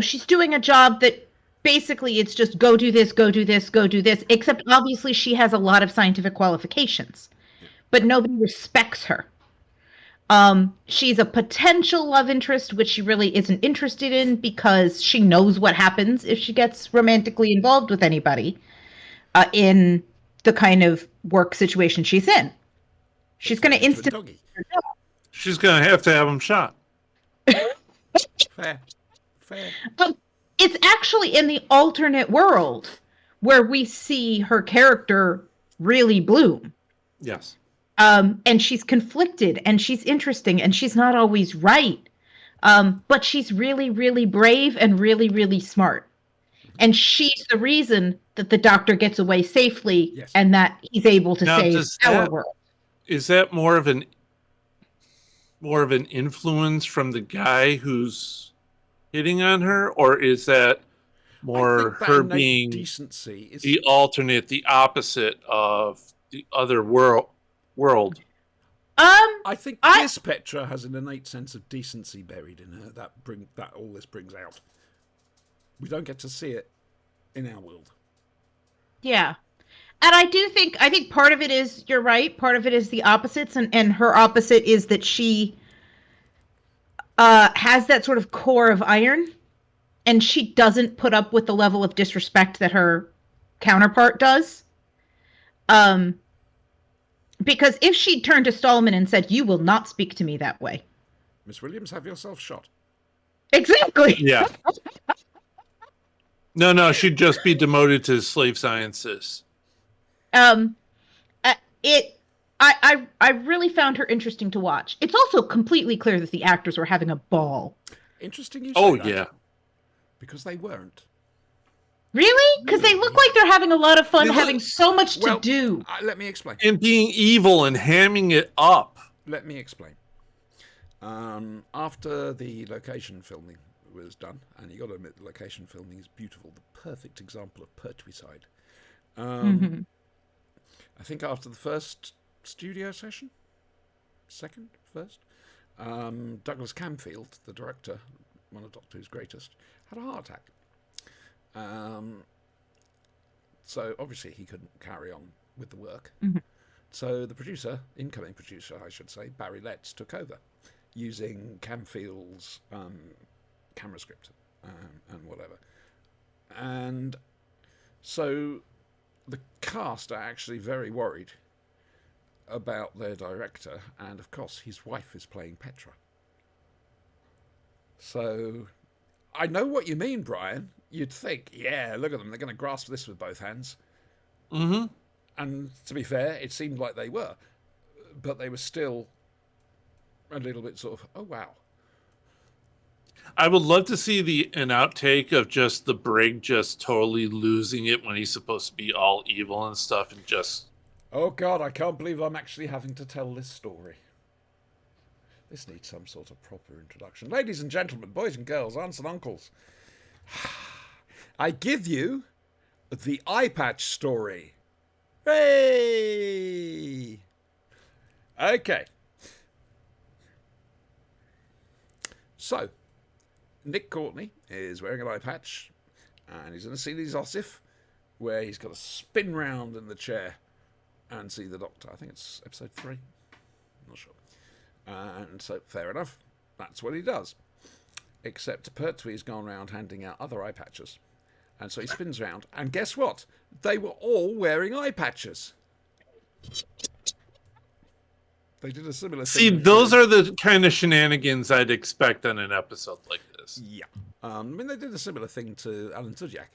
She's doing a job that basically it's just go do this, go do this, go do this, except obviously she has a lot of scientific qualifications, but nobody respects her. She's a potential love interest, which she really isn't interested in because she knows what happens if she gets romantically involved with anybody in the kind of work situation she's in. She's going to instantly... Doggy. She's going to have him shot. Fair. It's actually in the alternate world where we see her character really bloom. Yes. And she's conflicted and she's interesting and she's not always right. But she's really, really brave and really, really smart. And she's the reason that the doctor gets away safely Yes. and that he's able to Now, save does our that- world. is that more of an influence from the guy who's hitting on her, or is that I more think that her innate being decency is. the alternate, the opposite of the other world? I think I- this Petra has an innate sense of decency buried in her that all this brings out. We don't get to see it in our world. Yeah. And I think part of it is, you're right, part of it is the opposites, and her opposite is that she has that sort of core of iron, and she doesn't put up with the level of disrespect that her counterpart does. Because if she'd turned to Stallman and said, "You will not speak to me that way." Miss Williams, have yourself shot. Exactly. Yeah. No, she'd just be demoted to slave sciences. I really found her interesting to watch. It's also completely clear that the actors were having a ball. Interesting you say Oh that. yeah. Because they weren't. Really? Because they look like they're having a lot of fun, They look- having so much to do. Let me explain. And being evil and hamming it up. Let me explain. After the location filming was done, and you got to admit the location filming is beautiful, the perfect example of Pertwee-side. Mhm. I think after the first studio session, first, Douglas Camfield, the director, one of Doctor Who's greatest, had a heart attack. So obviously he couldn't carry on with the work. Mhm. So the producer, incoming producer, I should say, Barry Letts, took over, using Camfield's camera script and whatever. And so the cast are actually very worried about their director, and of course his wife is playing Petra. So I know what you mean, Brian. You'd think, yeah, look at them, they're going to grasp this with both hands. Mm-hmm. And to be fair, it seemed like they were, but they were still a little bit sort of, oh wow. I would love to see an outtake of just the Brig just totally losing it when he's supposed to be all evil and stuff, and just Oh God, I can't believe I'm actually having to tell this story. This needs some sort of proper introduction. Ladies and gentlemen, boys and girls, aunts and uncles, I give you the eye patch story. Hey! Okay. So, Nick Courtney is wearing an eye patch, and he's in a scene as Ossif, where he's got to spin round in the chair and see the Doctor. I think it's episode 3. I'm not sure. And so, fair enough. That's what he does. Except Pertwee's gone round handing out other eye patches. And so he spins round, and guess what? They were all wearing eye patches. They did a similar thing. see, those are the kind of shenanigans I'd expect on an episode like this. Yeah. I mean, they did a similar thing to Alan Tudyk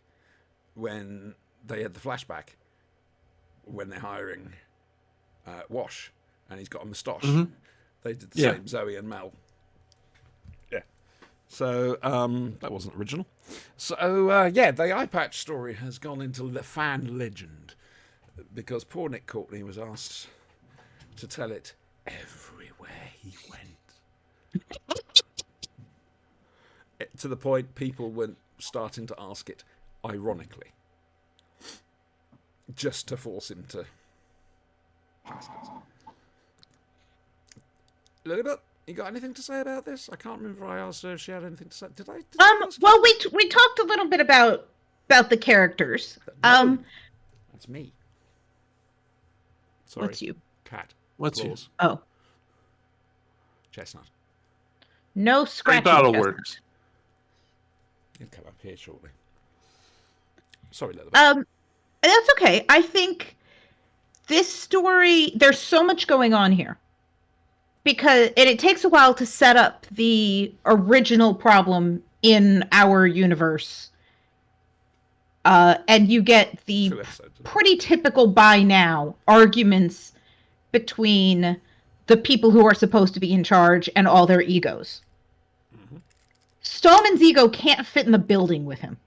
when they had the flashback when they're hiring Wash, and he's got a moustache. Mhm. They did the Yeah. same, Zoe and Mel. Yeah. So that wasn't original. So yeah, the eye patch story has gone into fan legend because poor Nick Courtney was asked to tell it everywhere he went. To the point people were starting to ask it ironically, just to force him to. Lilibet, you got anything to say about this? I can't remember if I asked her if she had anything to say. Did I? ask her? Well, we talked a little bit about the characters. No. That's me. Sorry. What's you? Cat. What's you? Claws. Oh, Chestnut. no Great scratching. Battle chestnut. Works. He'll come up here shortly. Sorry, Lilibet. That's okay. I think this story, there's so much going on here. Because it takes a while to set up the original problem in our universe. And you get the 2 episodes. pretty typical by now arguments between the people who are supposed to be in charge and all their egos. Mhm. Stallman's ego can't fit in the building with him.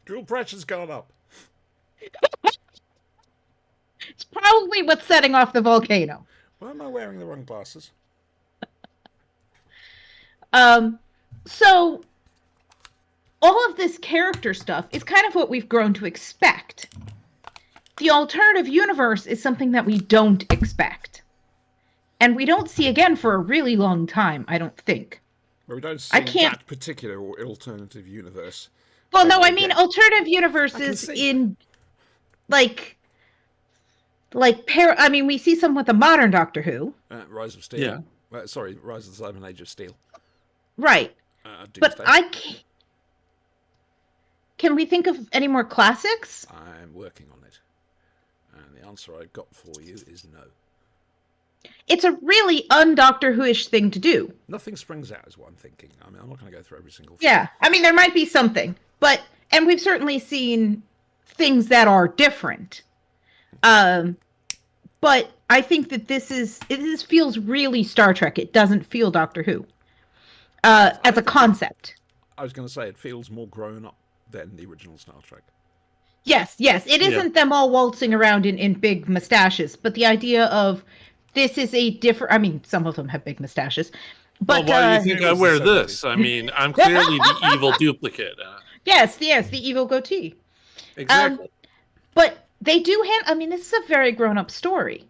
Drill pressure's gone up. It's probably what's setting off the volcano. Why am I wearing the wrong glasses? So all of this character stuff is kind of what we've grown to expect. The alternative universe is something that we don't expect. And we don't see again for a really long time, I don't think. Well, we don't see that particular alternative universe. Well, no, I mean alternative universes in like I mean, we see some with the modern Doctor Who. Rise of Steel. Yeah. Sorry, Rise of the Cyberman Age of Steel. Right. But I can't. Can we think of any more classics? I'm working on it. And the answer I've got for you is no. It's a really un-Doctor Who-ish thing to do. Nothing springs out is what I'm thinking. I mean, I'm not going to go through every single thing. Yeah. I mean, there might be something. And we've certainly seen things that are different. But I think that this feels really Star Trek. It doesn't feel Doctor Who. As a concept. I was going to say, it feels more grown up than the original Star Trek. Yes. It isn't them all waltzing around in big mustaches, but the idea of this is a different... I mean, some of them have big mustaches. But well, why do you think I wear this? I mean, I'm clearly the evil duplicate. Yes, the evil goatee. Exactly. But they do I mean, this is a very grown-up story.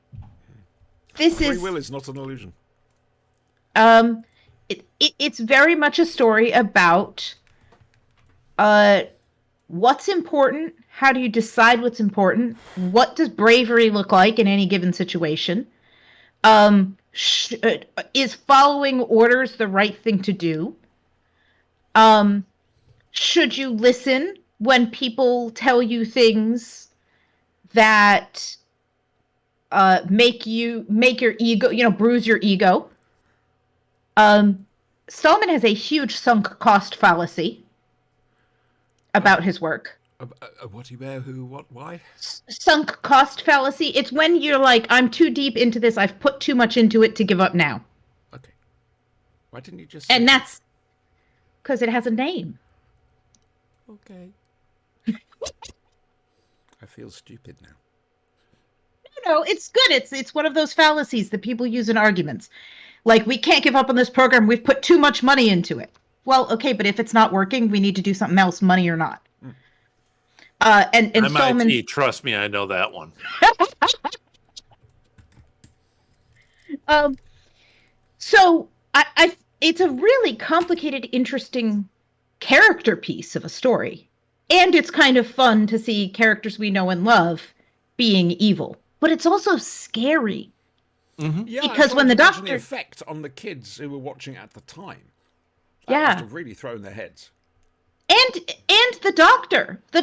Free will is not an illusion. It's very much a story about what's important, how do you decide what's important, what does bravery look like in any given situation, is following orders the right thing to do, should you listen when people tell you things that make your ego, bruise your ego. Stallman has a huge sunk cost fallacy about his work. What do you bear? Who? What? Why? Sunk cost fallacy. It's when you're like, I'm too deep into this. I've put too much into it to give up now. Okay. Why didn't you just? And that's because it has a name. Okay. I feel stupid now. No, it's good. It's one of those fallacies that people use in arguments. Like, we can't give up on this program. We've put too much money into it. Well, okay, but if it's not working, we need to do something else, money or not. And MIT, trust me, I know that one. So it's a really complicated, interesting character piece of a story. And it's kind of fun to see characters we know and love being evil. But it's also scary. Mm-hmm. Yeah, because when the Doctor... the effect on the kids who were watching at the time. That must have really thrown their heads. And the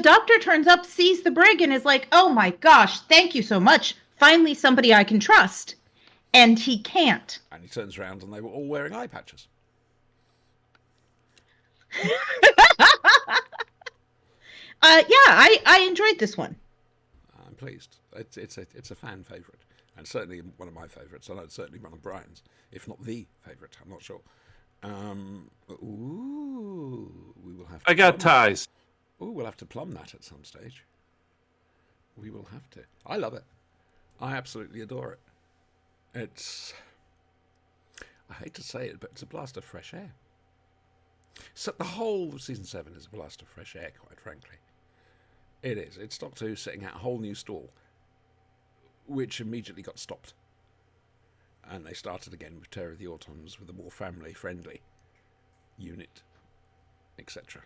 Doctor turns up, sees the brig, and is like, oh my gosh, thank you so much. Finally somebody I can trust. And he can't. And he turns around and they were all wearing eye patches. I enjoyed this one. I'm pleased. It's a fan favourite. And certainly one of my favourites. I know it's certainly one of Brian's, if not the favourite. I'm not sure. We will have to... I got ties. We'll have to plumb that at some stage. We will have to. I love it. I absolutely adore it. It's... I hate to say it, but it's a blast of fresh air. So the whole of season 7 is a blast of fresh air, quite frankly. It is. It's Doctor Who setting out a whole new stall, which immediately got stopped. And they started again with Terror of the Autons, with a more family-friendly unit, etc.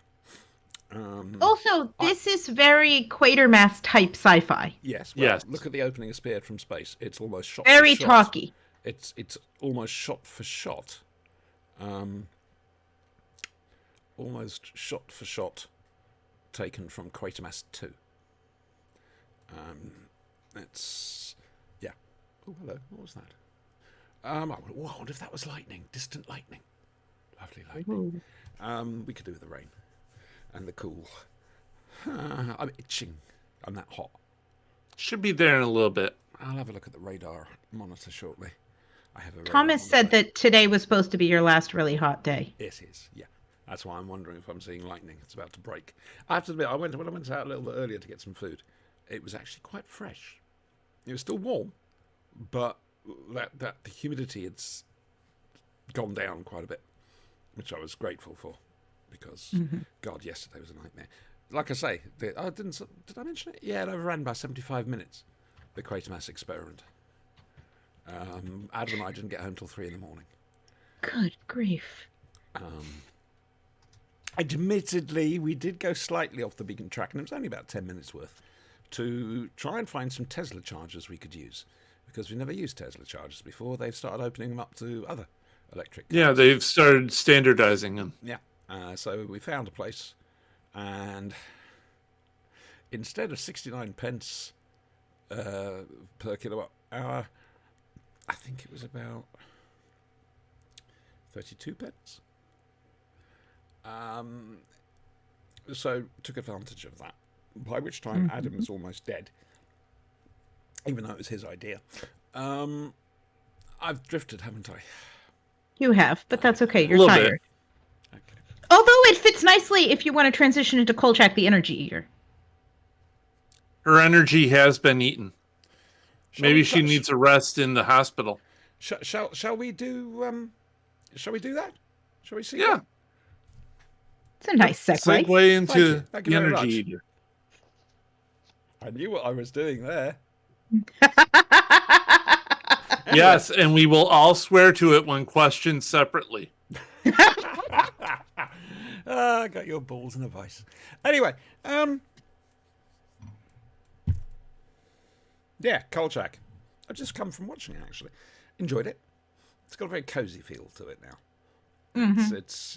Also, this is very Quatermass type sci-fi. Yes. Well, yes. Look at the opening of Speared from Space. It's almost shot very for shot. talky. It's almost shot for shot. Almost shot for shot taken from Quatermass 2. It's... Yeah. Oh, hello. What was that? I wonder if that was lightning. Distant lightning. Lovely lightning. We could do with the rain. And the cool. I'm itching. I'm that hot. Should be there in a little bit. I'll have a look at the radar monitor shortly. I have a Thomas said that today was supposed to be your last really hot day. It is, yeah. That's why I'm wondering if I'm seeing lightning. It's about to break. I have to admit, when I went out a little bit earlier to get some food, it was actually quite fresh. It was still warm, but the humidity had gone down quite a bit, which I was grateful for, because God, yesterday was a nightmare. Like I say, did I mention it? Yeah, it overran by 75 minutes. The Quatermass experiment. Adam and I didn't get home till 3 a.m. Good grief. Admittedly, we did go slightly off the beaten track, and it was only about 10 minutes worth, to try and find some Tesla chargers we could use, because we never used Tesla chargers before. They've started opening them up to other electric cars. Yeah, they've started standardizing them. Yeah. So we found a place, and instead of 69 pence per kilowatt hour, I think it was about 32 pence. So took advantage of that, by which time Adam was almost dead, even though it was his idea. I've drifted, haven't I? You have, but that's okay. You're A little bit. tired. Although it fits nicely if you want to transition into Kolchak the Energy Eater. Her energy has been eaten. Maybe we she needs a rest in the hospital. Shall we do? Shall we do that? Shall we see? Yeah. that? It's a nice segue. Segue into Thank you the very much. energy eater. I knew what I was doing there. Yes, and we will all swear to it when questioned separately. I got your balls in a vice. Anyway, yeah, Kolchak. I've just come from watching it, actually. Enjoyed it. It's got a very cozy feel to it now. It's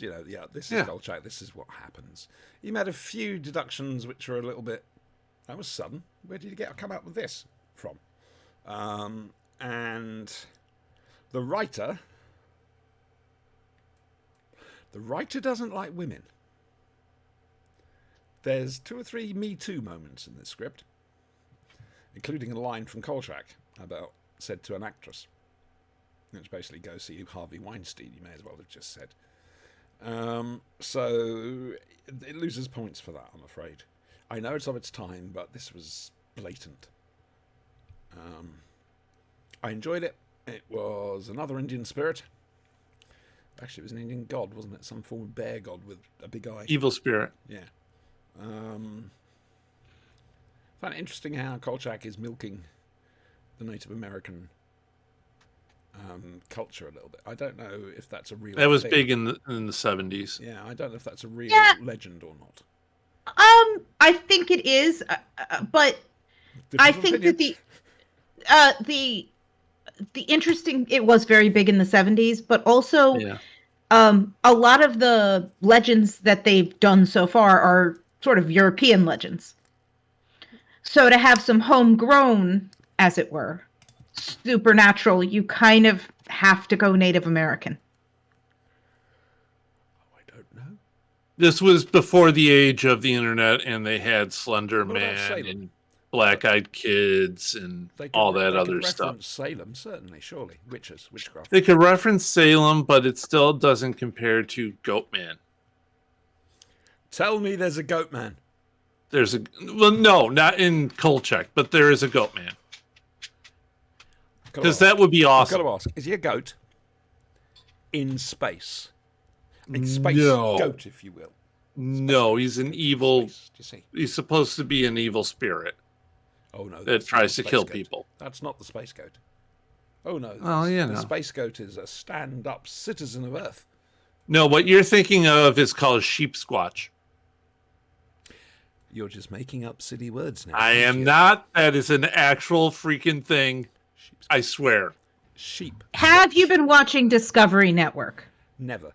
this is Kolchak, this is what happens. You made a few deductions which were a little bit, that was sudden. Where did you come up with this from? And the writer doesn't like women. There's 2 or 3 Me Too moments in this script, including a line from Kolchak said to an actress, which basically goes, see Harvey Weinstein, you may as well have just said. So it loses points for that, I'm afraid. I know it's of its time, but this was blatant. I enjoyed it. It was another Indian spirit. Actually, it was an Indian god, wasn't it? Some form of bear god with a big eye. Evil spirit. Yeah. Find it interesting how Kolchak is milking the Native American culture a little bit. I don't know if that's a real That was thing. big in the 70s. Yeah, I don't know if that's a real legend or not. I think it is, but I Difference of think opinion? that the interesting, it was very big in the 70s, but also Yeah. a lot of the legends that they've done so far are sort of European legends. So to have some homegrown, as it were, supernatural, you kind of have to go Native American. I don't know. This was before the age of the internet, and they had Slender What about Man Salem? and Black-Eyed Kids and all that other stuff. Reference Salem, certainly, surely. Witchcraft. They could reference Salem, but it still doesn't compare to Goatman. Tell me there's a goat man. No, not in Kolchak, but there is a Goatman. Because that would be I've awesome. got to ask, is he a goat in space? A space No. goat, if you will. No, he's an evil. Space, do you see? He's supposed to be an evil spirit Oh no, that that's not tries the to kill space goat. people. That's not the space goat. Oh no. Oh, the no. space goat is a stand-up citizen of Earth. No, what you're thinking of is called Sheep Squatch. You're just making up silly words now. I aren't am you? not. That is an actual freaking thing. I swear. Sheep. Have you been watching Discovery Network? Never,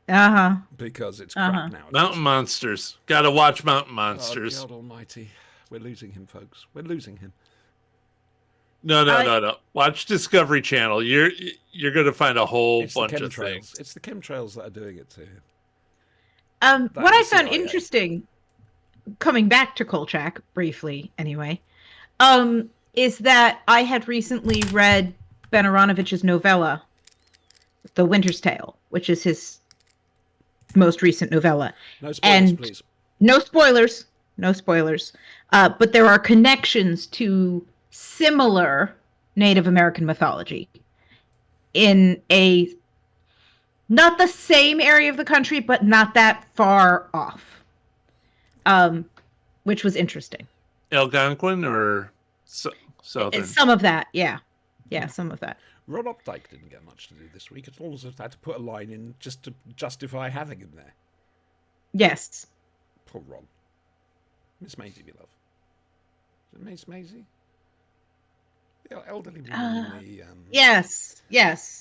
Uh-huh. because it's crap Uh-huh. nowadays. Mountain Monsters. Gotta watch Mountain Oh, Monsters. God Almighty, we're losing him, folks. We're losing him. No. Watch Discovery Channel. You're gonna find a whole It's bunch the of chemtrails. things. It's the chemtrails that are doing it to him. What I is found CIA. interesting, coming back to Kolchak briefly anyway, is that I had recently read Ben Aronovich's novella, The Winter's Tale, which is his most recent novella. No spoilers, And- please. No spoilers, but there are connections to similar Native American mythology in a not the same area of the country, but not that far off, which was interesting. Algonquin or Southern? Some of that, yeah, some of that. Ron Updike didn't get much to do this week at all, so I had to put a line in just to justify having him there. Yes. Poor Ron. Miss Maisie, we love. Is it Miss Maisie? The elderly woman in the... Yes.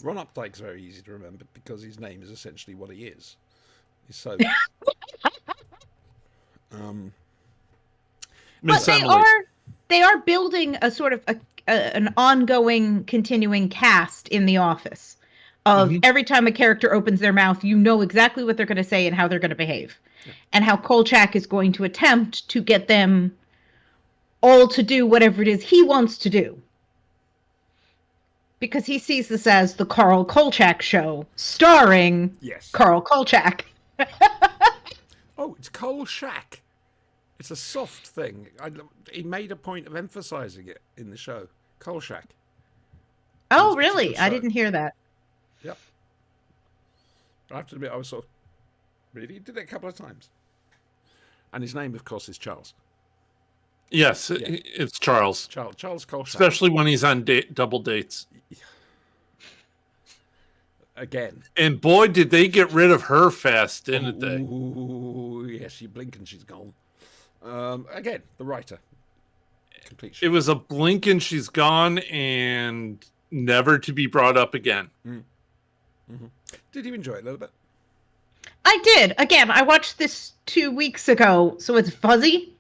Ron Updike's very easy to remember because his name is essentially what he is. He's so... Miss But Emily. they are building a sort of an ongoing, continuing cast in The Office of every time a character opens their mouth, you know exactly what they're going to say and how they're going to behave, and how Kolchak is going to attempt to get them all to do whatever it is he wants to do. Because he sees this as the Carl Kolchak show, starring Carl Kolchak. Oh, it's Kolchak. It's a soft thing. He made a point of emphasizing it in the show. Kolchak. Oh, really? I didn't hear that. Yep. I have to admit, I was sort of... Really? He did it a couple of times. And his name, of course, is Charles. Yes, it's Charles. Charles Kolchak. Especially when he's on double dates. Again. And boy, did they get rid of her fast, didn't they? Ooh, yes, you blink and she's gone. Again, the writer. Complete shit. It was a blink and she's gone and never to be brought up again. Mm-hmm. Did you enjoy it a little bit? I did. Again, I watched this 2 weeks ago, so it's fuzzy.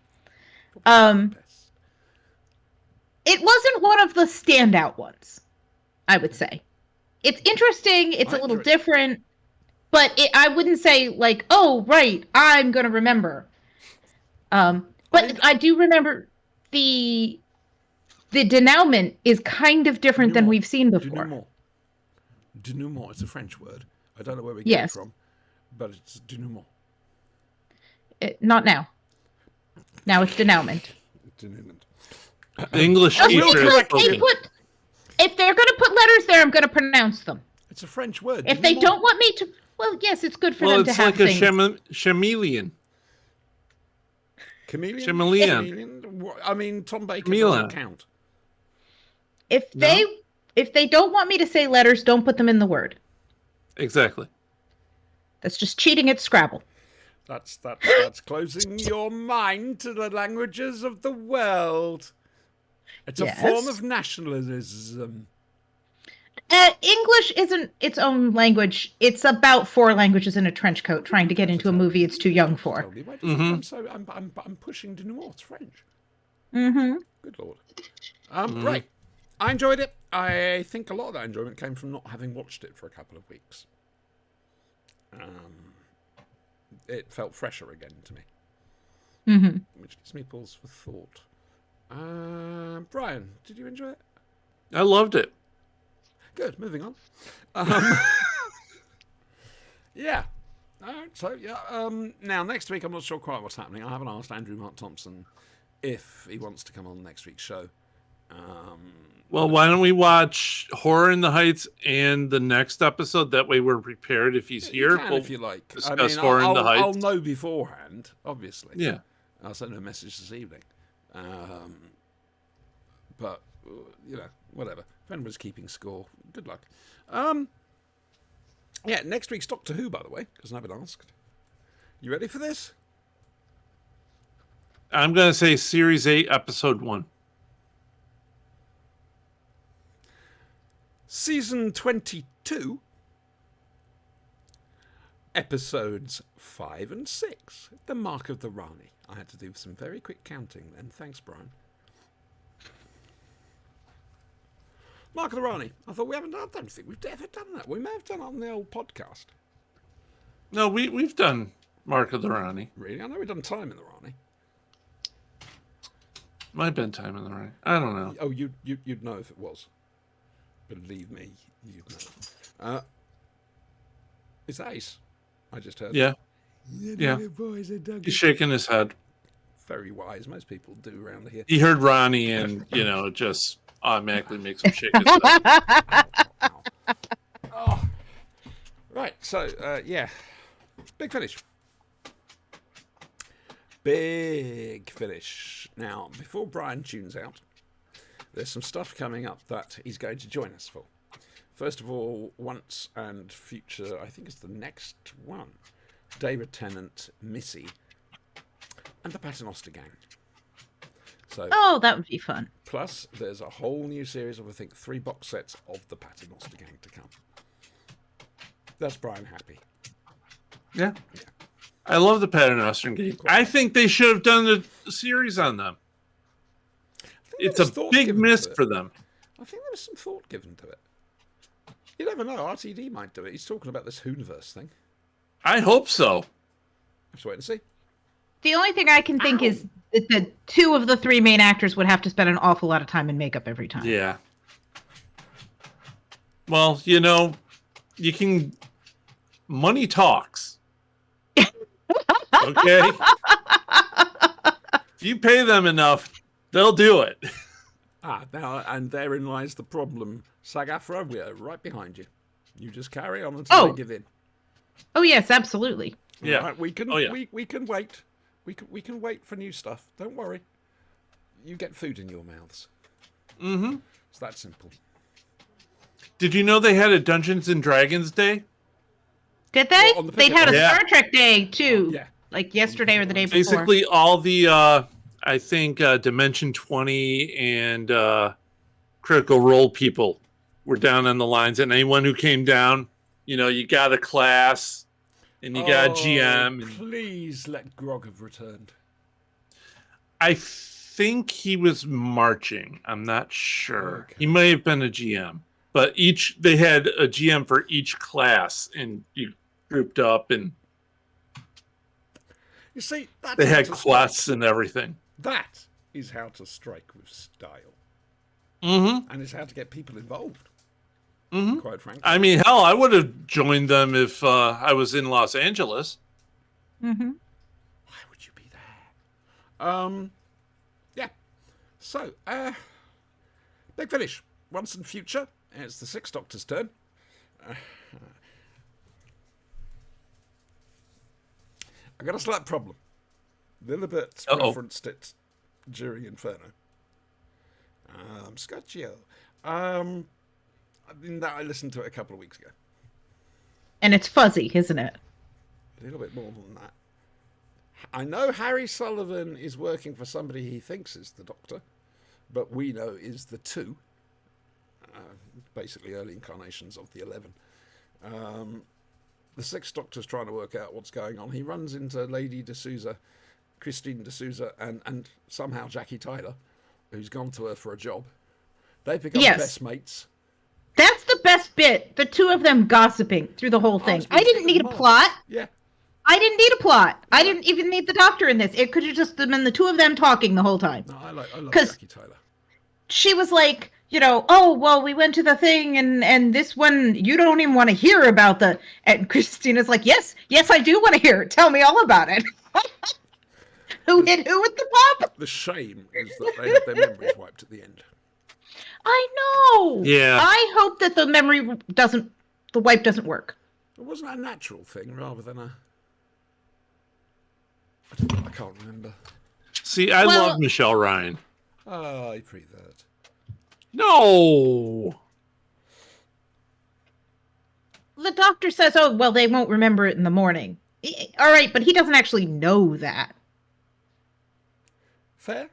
It wasn't one of the standout ones, I would say. It's interesting. It's a little different, but I wouldn't say like, oh, right, I'm going to remember. But I do remember the denouement is kind of different than we've seen before. Denouement. It's a French word. I don't know where we get it from, but it's denouement. Not now. Now it's denouement. Denouement. English teacher. If they're going to put letters there, I'm going to pronounce them. It's a French word. If they don't want me to, well, yes, it's good for them to have things. Well, it's like a chameleon. Chameleon? I mean, Tom Baker doesn't count. If they don't want me to say letters, don't put them in the word. Exactly. That's just cheating at Scrabble. That's closing your mind to the languages of the world. It's a form of nationalism. English isn't its own language. It's about 4 languages in a trench coat trying to get into a movie it's too young for. I'm pushing denouement. It's French. Mm-hmm. Good Lord. Right. I enjoyed it. I think a lot of that enjoyment came from not having watched it for a couple of weeks. It felt fresher again to me. Mm-hmm. Which gives me pause for thought. Brian, did you enjoy it? I loved it. Good. Moving on. Yeah. Now, next week, I'm not sure quite what's happening. I haven't asked Andrew Mark Thompson if he wants to come on next week's show. Well, why don't we watch Horror in the Heights and the next episode? That way we're prepared if he's here. We'll if you like. Discuss Horror in the Heights. I'll know beforehand, obviously. Yeah. I'll send him a message this evening. But, whatever. If anyone's keeping score, good luck. Next week's Doctor Who, by the way, because I haven't asked. You ready for this? I'm going to say Series 8, Episode 1. Season 22, Episodes 5 and 6, The Mark of the Rani. I had to do some very quick counting then. Thanks, Brian. Mark of the Rani. I thought I don't think we've ever done that. We may have done it on the old podcast. No, we've done Mark of the Rani. Really? I know we've done Time in the Rani. Might have been Time in the Rani. I don't know. Oh, you'd know if it was. Believe me, you'd know. Is that Ace? I just heard. Yeah. Yeah. Boys, He's shaking his head. very wise. Most people do around here. He heard Ronnie and, just automatically makes him shake his head. Ow. Oh. Right, so, yeah. Big Finish. Big Finish. Now, before Brian tunes out, there's some stuff coming up that he's going to join us for. First of all, Once and Future, I think it's the next one, David Tennant, Missy, and the Paternoster Gang. So, Oh, that would be fun. plus, there's a whole new series of, I think, 3 box sets of the Paternoster Gang to come. That's Brian happy. Yeah. I love the Paternoster Gang. I think they should have done a series on them. It's a big miss for them. I think there was some thought given to it. You never know. RTD might do it. He's talking about this Hooniverse thing. I hope so. Let's wait and see. The only thing I can think is that the 2 of the 3 main actors would have to spend an awful lot of time in makeup every time. Yeah. Well, you can... Money talks. Okay? If you pay them enough, they'll do it. Now, and therein lies the problem. SAG-AFTRA, we're right behind you. You just carry on until they give in. Oh yes, absolutely. Yeah. Right, we can we can wait. We can wait for new stuff. Don't worry. You get food in your mouths. Mm-hmm. It's that simple. Did you know they had a Dungeons and Dragons Day? Did they? Well, on the They'd had a Yeah. Star Trek day too. Yeah. Like yesterday or the day before. Basically, all the I think Dimension 20 and Critical Role people were down on the lines, and anyone who came down, you got a class and you got a GM. And Please let Grog have returned. I think he was marching. I'm not sure. Okay. He may have been a GM, but they had a GM for each class, and you grouped up, and You see, that's they how had to quests and everything. That is how to strike with style. Mm-hmm. And it's how to get people involved, Mm-hmm. quite frankly. I mean, hell, I would have joined them if I was in Los Angeles. Mm-hmm. Why would you be there? Yeah. So, Big Finish. Once and Future. It's the Sixth Doctor's turn. I got a slight problem. Lilibet referenced it during Inferno. Scotchio. I listened to it a couple of weeks ago. And it's fuzzy, isn't it? A little bit more than that. I know Harry Sullivan is working for somebody he thinks is the Doctor, but we know is the 2. Basically early incarnations of the 11. The Sixth Doctor's trying to work out what's going on. He runs into Lady D'Souza, Christine D'Souza, and somehow Jackie Tyler, who's gone to her for a job. They become best mates. That's the best bit. The 2 of them gossiping through the whole thing. I didn't need a plot. Yeah. I didn't need a plot. I didn't even need the Doctor in this. It could have just been the 2 of them talking the whole time. No, I love Jackie Tyler. She was like, oh, well, we went to the thing and this one, you don't even want to hear about the... And Christina's like, yes, I do want to hear it. Tell me all about it. Who hit who with the pop? The shame is that they have their memories wiped at the end. I know. Yeah. I hope that the wipe doesn't work. It wasn't a natural thing rather than a... I can't remember. See, I love Michelle Ryan. I pre-that. No. The Doctor says, oh, well, they won't remember it in the morning. All right, but he doesn't actually know that. Fair.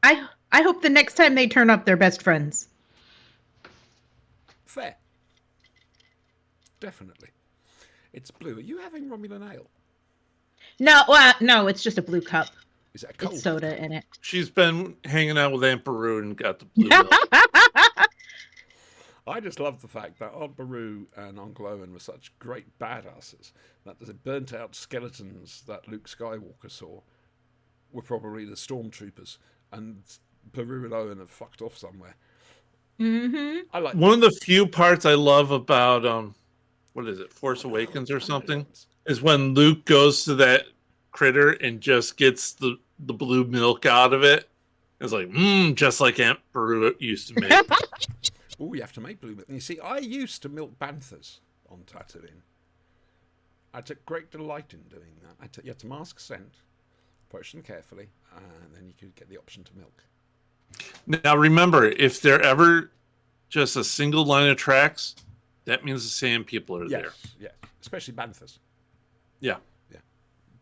I hope the next time they turn up, they're best friends. Fair. Definitely. It's blue. Are you having Romulan ale? No, it's just a blue cup. Is that a cold? It's soda in it. She's been hanging out with Aunt Beru and got the blue milk. I just love the fact that Aunt Beru and Uncle Owen were such great badasses that the burnt out skeletons that Luke Skywalker saw were probably the stormtroopers, and Beru and Owen have fucked off somewhere. Mm-hmm. I like One of the few parts I love about what is it, Force Awakens or something, is when Luke goes to that critter and just gets the blue milk out of it. It's like, just like Aunt Beru used to make. Oh, you have to make blue milk. And you see, I used to milk banthas on Tatooine. I took great delight in doing that. You had to mask scent, approach them carefully, and then you could get the option to milk. Now remember, if they're ever just a single line of tracks, that means the sand people are there. Yes, especially banthas. Yeah.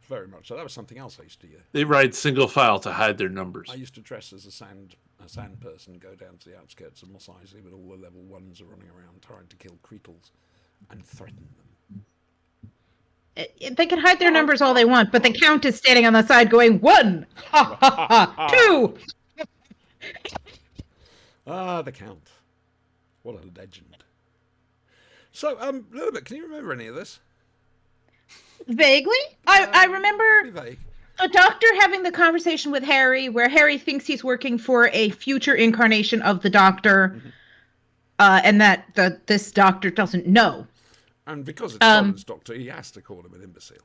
Very much. So that was something else I used to do. They ride single file to hide their numbers. I used to dress as a sand person, go down to the outskirts of Mos Eisley with all the level 1s running around trying to kill Creetles and threaten them. They can hide their numbers all they want, but the Count is standing on the side going, 1, ha, ha, ha, 2. The Count. What a legend. So, Lilibet, can you remember any of this? Vaguely. I remember Pretty vague. the Doctor having the conversation with Harry where Harry thinks he's working for a future incarnation of the Doctor, and that this Doctor doesn't know. And because it's Colin's Doctor, he has to call him an imbecile.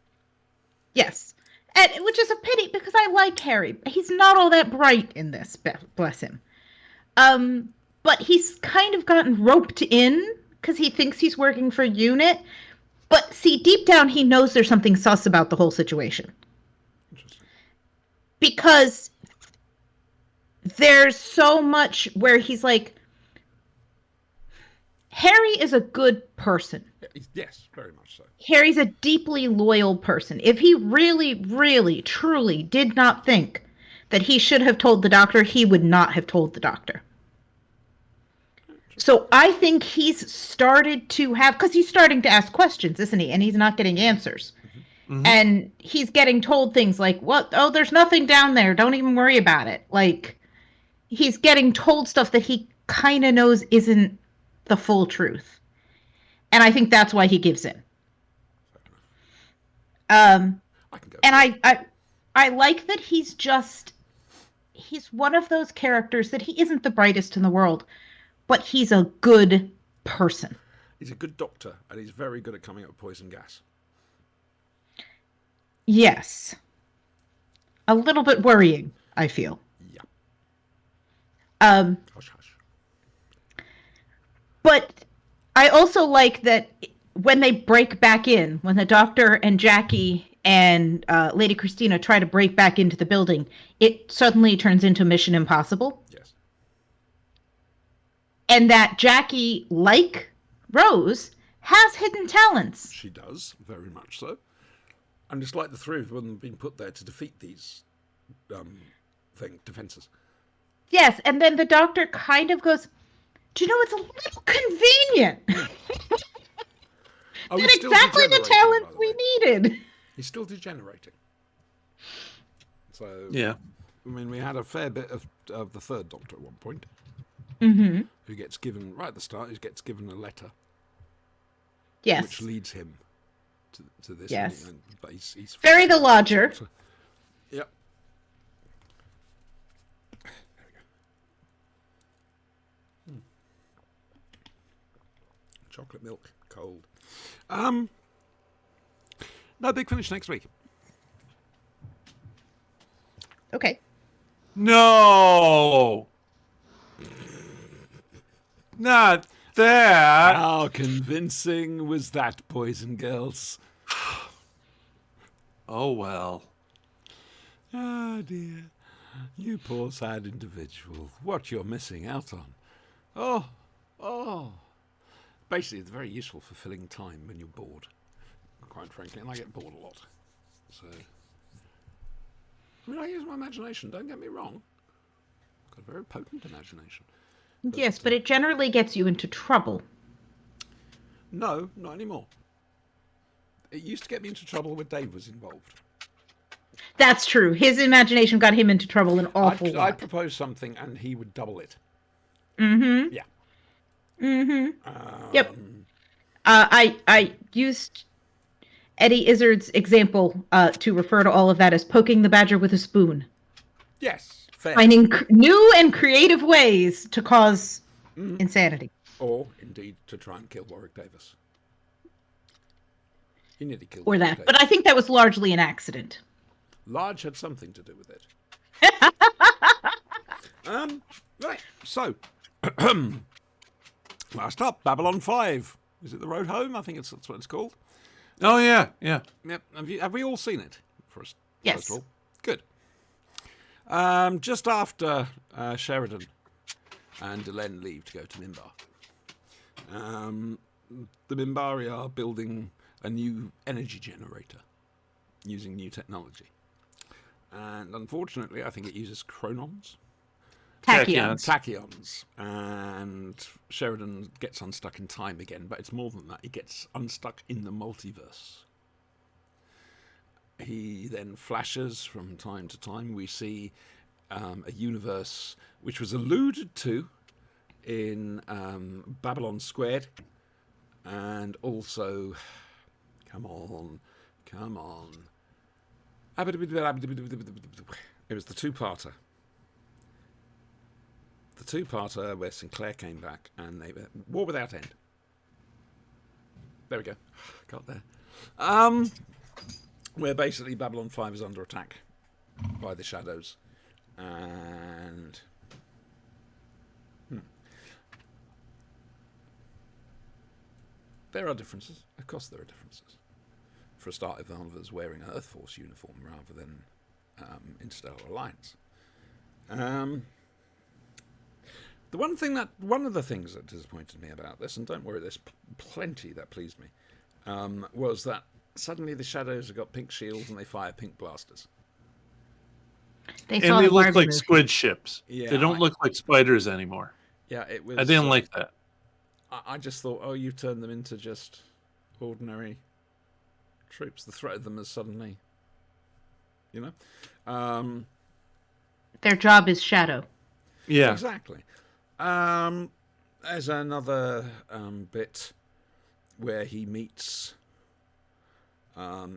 Yes. And, which is a pity because I like Harry. He's not all that bright in this, bless him. But he's kind of gotten roped in because he thinks he's working for UNIT. But see, deep down, he knows there's something sus about the whole situation. Interesting. Because there's so much where he's like, Harry is a good person. Yes, very much so. Harry's a deeply loyal person. If he really, really, truly did not think that he should have told the Doctor, he would not have told the Doctor. So I think he's started to have, because he's starting to ask questions, isn't he? And he's not getting answers. Mm-hmm. And he's getting told things like, "What? Oh, there's nothing down there. Don't even worry about it." Like, he's getting told stuff that he kind of knows isn't the full truth. And I think that's why he gives in. And I like that he's one of those characters that he isn't the brightest in the world, but he's a good person. He's a good doctor, and he's very good at coming up with poison gas. Yes. A little bit worrying, I feel. Yeah. Hush, hush. But I also like that when they break back in, when the Doctor and Jackie and Lady Christina try to break back into the building, it suddenly turns into Mission Impossible. Yes. And that Jackie, like Rose, has hidden talents. She does, very much so. And it's like the three of them being put there to defeat these defenses. Yes, and then the Doctor kind of goes, "Do you know, it's a little convenient." Did exactly the talents we needed. He's still degenerating. So, yeah. I mean, we had a fair bit of the third Doctor at one point. Mm-hmm. Who gets given, right at the start, who gets given a letter. Yes. Which leads him to this. Yes. But he's Ferry the Lodger. Yep. There we go. Chocolate milk, cold. No Big Finish next week. Okay. No! Not that! How convincing was that, boys and girls? Oh, well. Ah, dear. You poor sad individual. What you're missing out on. Oh. Basically, it's very useful for filling time when you're bored, quite frankly, and I get bored a lot. So, I mean, I use my imagination, don't get me wrong. I've got a very potent imagination. Yes, but it generally gets you into trouble. No, not anymore. It used to get me into trouble when Dave was involved. That's true. His imagination got him into trouble an awful lot. I'd propose something and he would double it. Mm-hmm. Yeah. Mm-hmm. Yep. I used Eddie Izzard's example to refer to all of that as poking the badger with a spoon. Yes, fair. Finding new and creative ways to cause insanity. Or, indeed, to try and kill Warwick Davis. He nearly killed Or Warwick that. Davis. But I think that was largely an accident. Large had something to do with it. Right, so last up, Babylon 5. Is it The Road Home? I think that's what it's called. Oh yeah, yeah. Yep. Have we all seen it? Yes. First of all, good. Just after Sheridan and Delenn leave to go to Minbar, the Minbari are building a new energy generator using new technology. And unfortunately, I think it uses chronons. Tachyons. Tachyons. And Sheridan gets unstuck in time again, but it's more than that. He gets unstuck in the multiverse. He then flashes from time to time. We see a universe which was alluded to in Babylon Squared. And also, come on. It was the two-parter. The two-parter where Sinclair came back and they were War Without End. There we go. Got there. Where basically Babylon 5 is under attack by the Shadows. And there are differences. Of course there are differences. For a start, Ivanova is wearing an Earth Force uniform rather than Interstellar Alliance. One of the things that disappointed me about this, and don't worry, there's plenty that pleased me, was that suddenly the Shadows have got pink shields and they fire pink blasters. They And saw they the look Barbie like movie. squid ships. Yeah, They don't look like spiders anymore. Yeah, it was. I didn't like that. I just thought, oh, you turned them into just ordinary troops. The threat of them is suddenly, Their job is shadow. Yeah. Exactly. There's another bit where he meets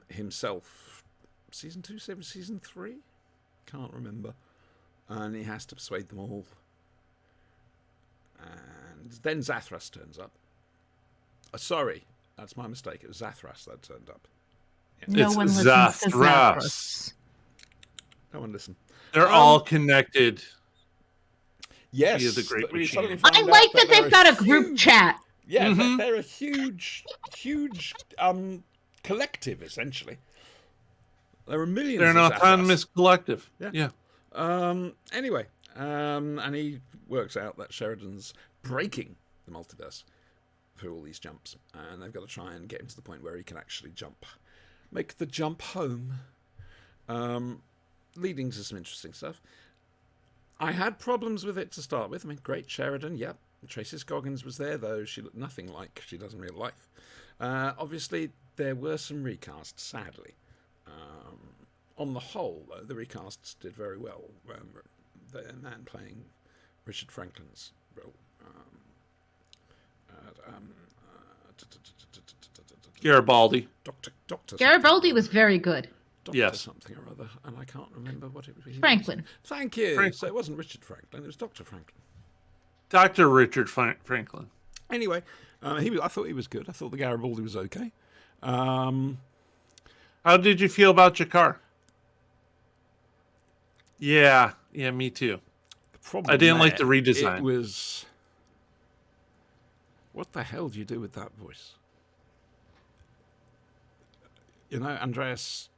himself. Season 2, season 3? Can't remember. And he has to persuade them all. And then Zathras turns up. Sorry, that's my mistake. It was Zathras that turned up. No It's one listens to Zathras. Zathras. No one listen. They're all connected. Yes. Via the Great but we Machine. suddenly I find like out that they've they're got a group huge- chat. Yeah, Mhm. they're a huge collective, essentially. There are millions They're an of Zathras. autonomous collective. Yeah. Yeah. Anyway, and he works out that Sheridan's breaking the multiverse through all these jumps, and they've got to try and get him to the point where he can actually make the jump home, leading to some interesting stuff. I had problems with it to start with. I mean, great Sheridan, yep. Tracy Scoggins was there, though she looked nothing like she does in real life. Obviously, there were some recasts, sadly. On the whole, though, the recasts did very well. The man playing Richard Franklin's role. Garibaldi. Doctor Garibaldi was very good. Doctor Yes. something or other, and I can't remember what it was. Franklin. Thank you. Franklin. So it wasn't Richard Franklin, it was Dr. Franklin. Dr. Richard Franklin. Anyway, I thought he was good. I thought the Garibaldi was okay. How did you feel about Jakar? Yeah, me too. The problem I didn't like there, the redesign. It was... What the hell do you do with that voice? Andreas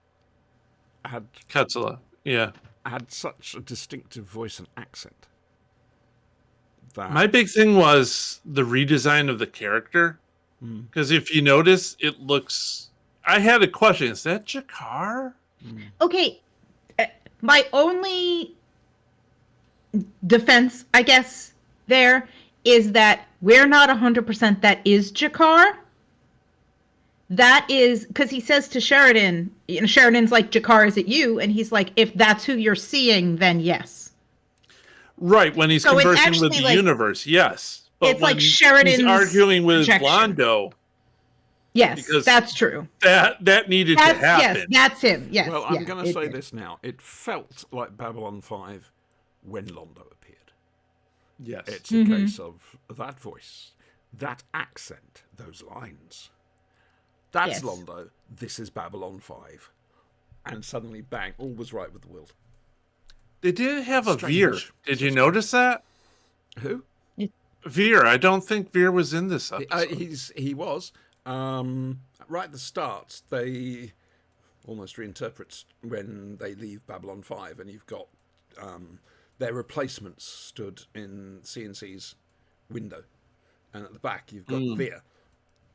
Katsula. Yeah. had such a distinctive voice and accent. That My big thing was the redesign of the character. Because if you notice, it looks... I had a question. Is that Jakar? Okay, my only defense, I guess, there is that we're not 100% that is Jakar. That is because he says to Sheridan, Sheridan's like, Jakar, is it you? And he's like, if that's who you're seeing, then yes. Right, when he's So it's conversing with actually the like- universe, yes. But it's like when Sheridan's he's arguing with projection. Londo, Yes, Because- that's true. that needed to That's happen. yes, that's him. Yes. Well, I'm yeah, going to it say did. this now. It felt like Babylon 5 when Londo appeared. Yes. It's a case of that voice, that accent, those lines. That's Yes. Londo. This is Babylon 5. and suddenly, bang, all was right with the world. They didn't have a Strange. Veer. Did you notice that? Who? Veer. I don't think Veer was in this episode. He was. Right at the start, they almost reinterpret when they leave Babylon 5, and you've got their replacements stood in CNC's window, and at the back you've got Veer.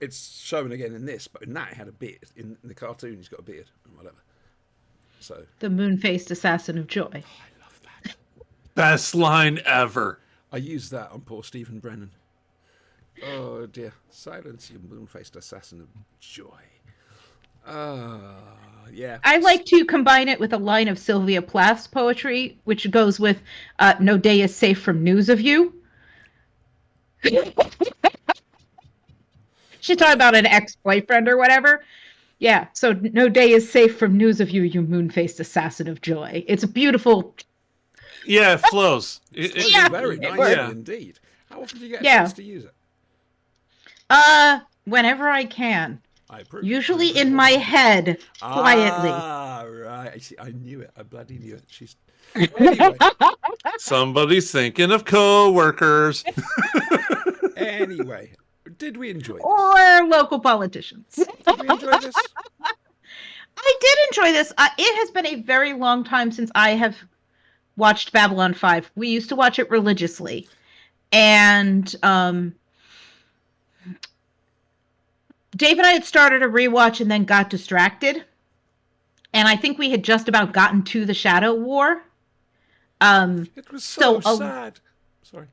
It's shown again in this, but in that he had a beard. In the cartoon, he's got a beard and whatever. So The moon-faced assassin of joy. I love that. Best line ever. I used that on poor Stephen Brennan. Oh dear. Silence, you moon-faced assassin of joy. Yeah. I like to combine it with a line of Sylvia Plath's poetry, which goes with "No day is safe from news of you." She's talking about an ex-boyfriend or whatever. Yeah, so no day is safe from news of you, you moon-faced assassin of joy. It's a beautiful. Yeah, it flows. Yeah, Very it nice works. indeed. How often do you get a Yeah. chance to use it? Whenever I can. I approve. Usually in my head, quietly. Ah, right. I see. I knew it. I bloody knew it. She's anyway. Somebody's thinking of co-workers. Anyway, did we enjoy this? Or local politicians. Did we enjoy this? I did enjoy this. It has been a very long time since I have watched Babylon 5. We used to watch it religiously. And Dave and I had started a rewatch and then got distracted. And I think we had just about gotten to the Shadow War. It was so sad. Sorry.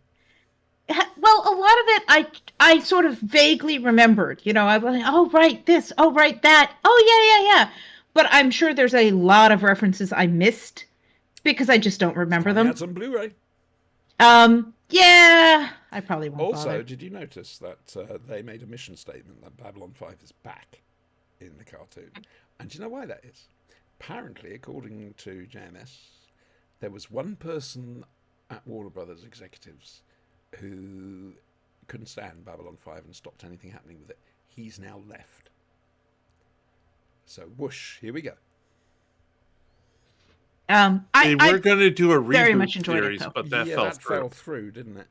Well, a lot of it I sort of vaguely remembered. You know, I was like, oh, right, this, oh, right, that. Oh, yeah. But I'm sure there's a lot of references I missed because I just don't remember them. That's on Blu-ray. Yeah, I probably won't Also, bother. did you notice that they made a mission statement that Babylon 5 is back in the cartoon? And do you know why that is? Apparently, according to JMS, there was one person at Warner Brothers executives who couldn't stand Babylon 5 and stopped anything happening with it. He's now left. So, whoosh, here we go. They were going to do a very reboot much enjoyed it, series, though. but that yeah, fell that through. fell through, didn't it?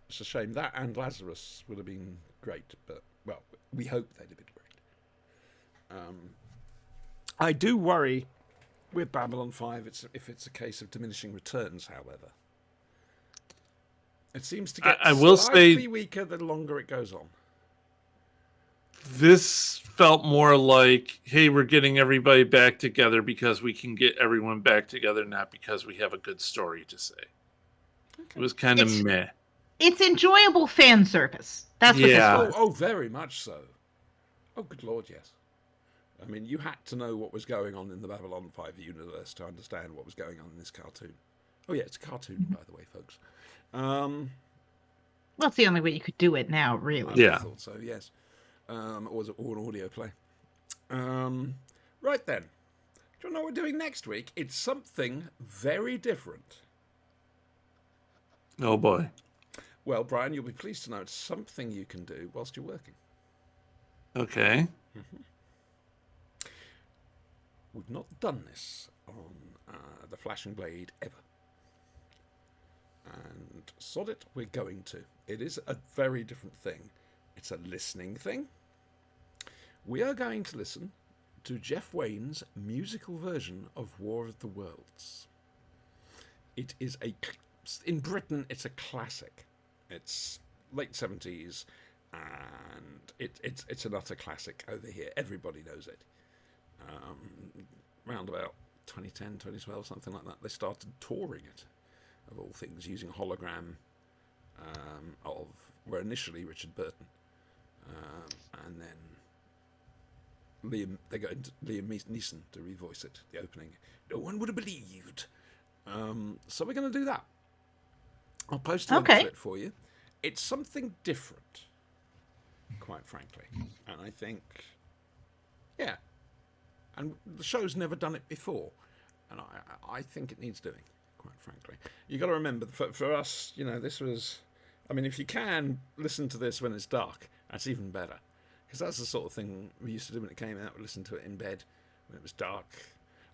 It's a shame. That and Lazarus would have been great, but, well, we hope they'd have been great. I do worry with Babylon 5 if it's a case of diminishing returns, however. It seems to get I will slightly say- weaker the longer it goes on. This felt more like, hey, we're getting everybody back together because we can get everyone back together, not because we have a good story to say. It was kind of It's- meh. It's enjoyable fan service. That's what Yeah. this was. Oh, very much so. Oh, good Lord, yes. I mean, you had to know what was going on in the Babylon 5 universe to understand what was going on in this cartoon. Oh, yeah, it's a cartoon, by the way, folks. Well, it's the only way you could do it now, really. Yeah. I thought so, yes. Or an audio play. Right then. Do you know what we're doing next week? It's something very different. Oh boy. Well, Brian, you'll be pleased to know it's something you can do whilst you're working. Okay. We've not done this on the Flashing Blade ever. And sod it, we're going to. It is a very different thing. It's a listening thing. We are going to listen to Jeff Wayne's musical version of War of the Worlds. It is in Britain, it's a classic. It's late 70s, and it's an utter classic over here. Everybody knows it. Around about 2010, 2012, something like that, they started touring it, of all things, using a hologram were initially Richard Burton, and then they got Liam Neeson to revoice it, the opening. No one would have believed. So we're going to do that. I'll post a link to it for you. It's something different, quite frankly, and I think, yeah, and the show's never done it before, and I think it needs doing, quite frankly. You got to remember, for us, you know, this was, I mean, if you can listen to this when it's dark, that's even better, because that's the sort of thing we used to do when it came out. We listened to it in bed when it was dark.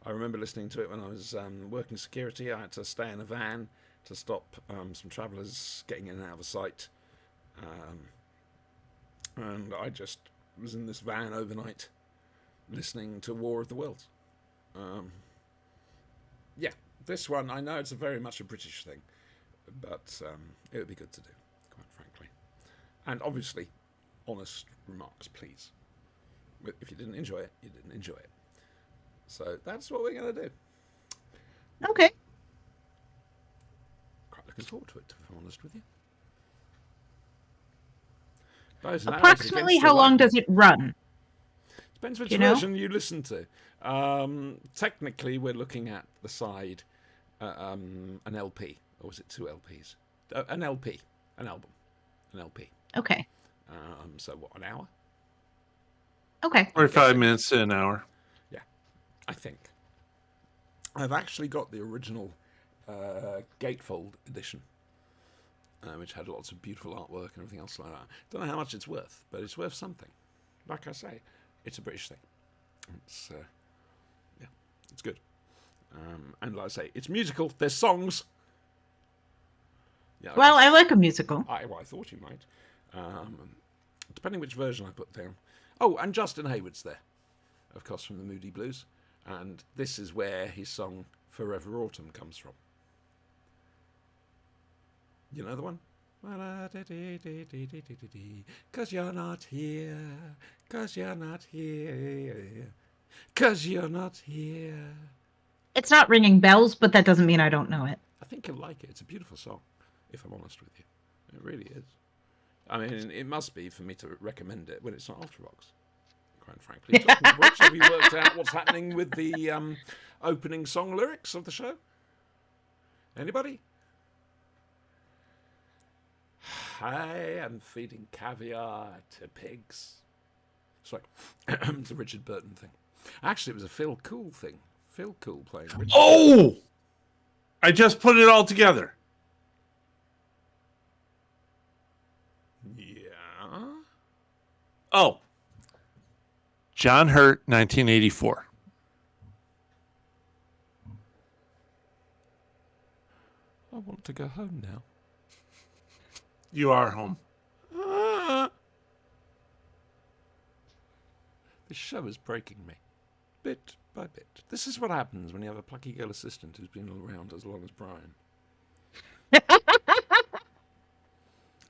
I remember listening to it when I was working security. I had to stay in a van to stop some travellers getting in and out of sight. And I just was in this van overnight listening to War of the Worlds. Yeah, this one, I know it's very much a British thing, but it would be good to do, quite frankly. And obviously, honest remarks, please. If you didn't enjoy it, you didn't enjoy it. So that's what we're going to do. Okay. Quite looking forward to it, to be honest with you. Bows and arrows Approximately against how the long light. does it run? Depends which You know? version you listen to. Technically, we're looking at the side, an LP, or was it 2 LPs? An LP, an album, an LP. Okay. So what, an hour? Okay. 45 minutes to an hour. I think. I've actually got the original gatefold edition, which had lots of beautiful artwork and everything else like that. Don't know how much it's worth, but it's worth something. Like I say, it's a British thing. It's yeah, it's good. And like I say, it's musical. There's songs. Yeah. Well, I like a musical. I thought you might. Depending which version I put down. Oh, and Justin Hayward's there, of course, from the Moody Blues. And this is where his song Forever Autumn comes from. You know the one? 'Cause you're not here, 'cause you're not here, 'cause you're not here. It's not ringing bells, but that doesn't mean I don't know it. I think you'll like it. It's a beautiful song, if I'm honest with you. It really is. I mean, it must be for me to recommend it when it's not Ultravox, quite frankly. Talking of which, have you worked out what's happening with the opening song lyrics of the show? Anybody? I am feeding caviar to pigs. Sorry, it's a Richard Burton thing. Actually, it was a Phil Cool thing. Phil Cool playing Richard. Oh! I just put it all together. Yeah. Oh. John Hurt, 1984. I want to go home now. You are home. This show is breaking me, bit by bit. This is what happens when you have a plucky girl assistant who's been around as long as Brian.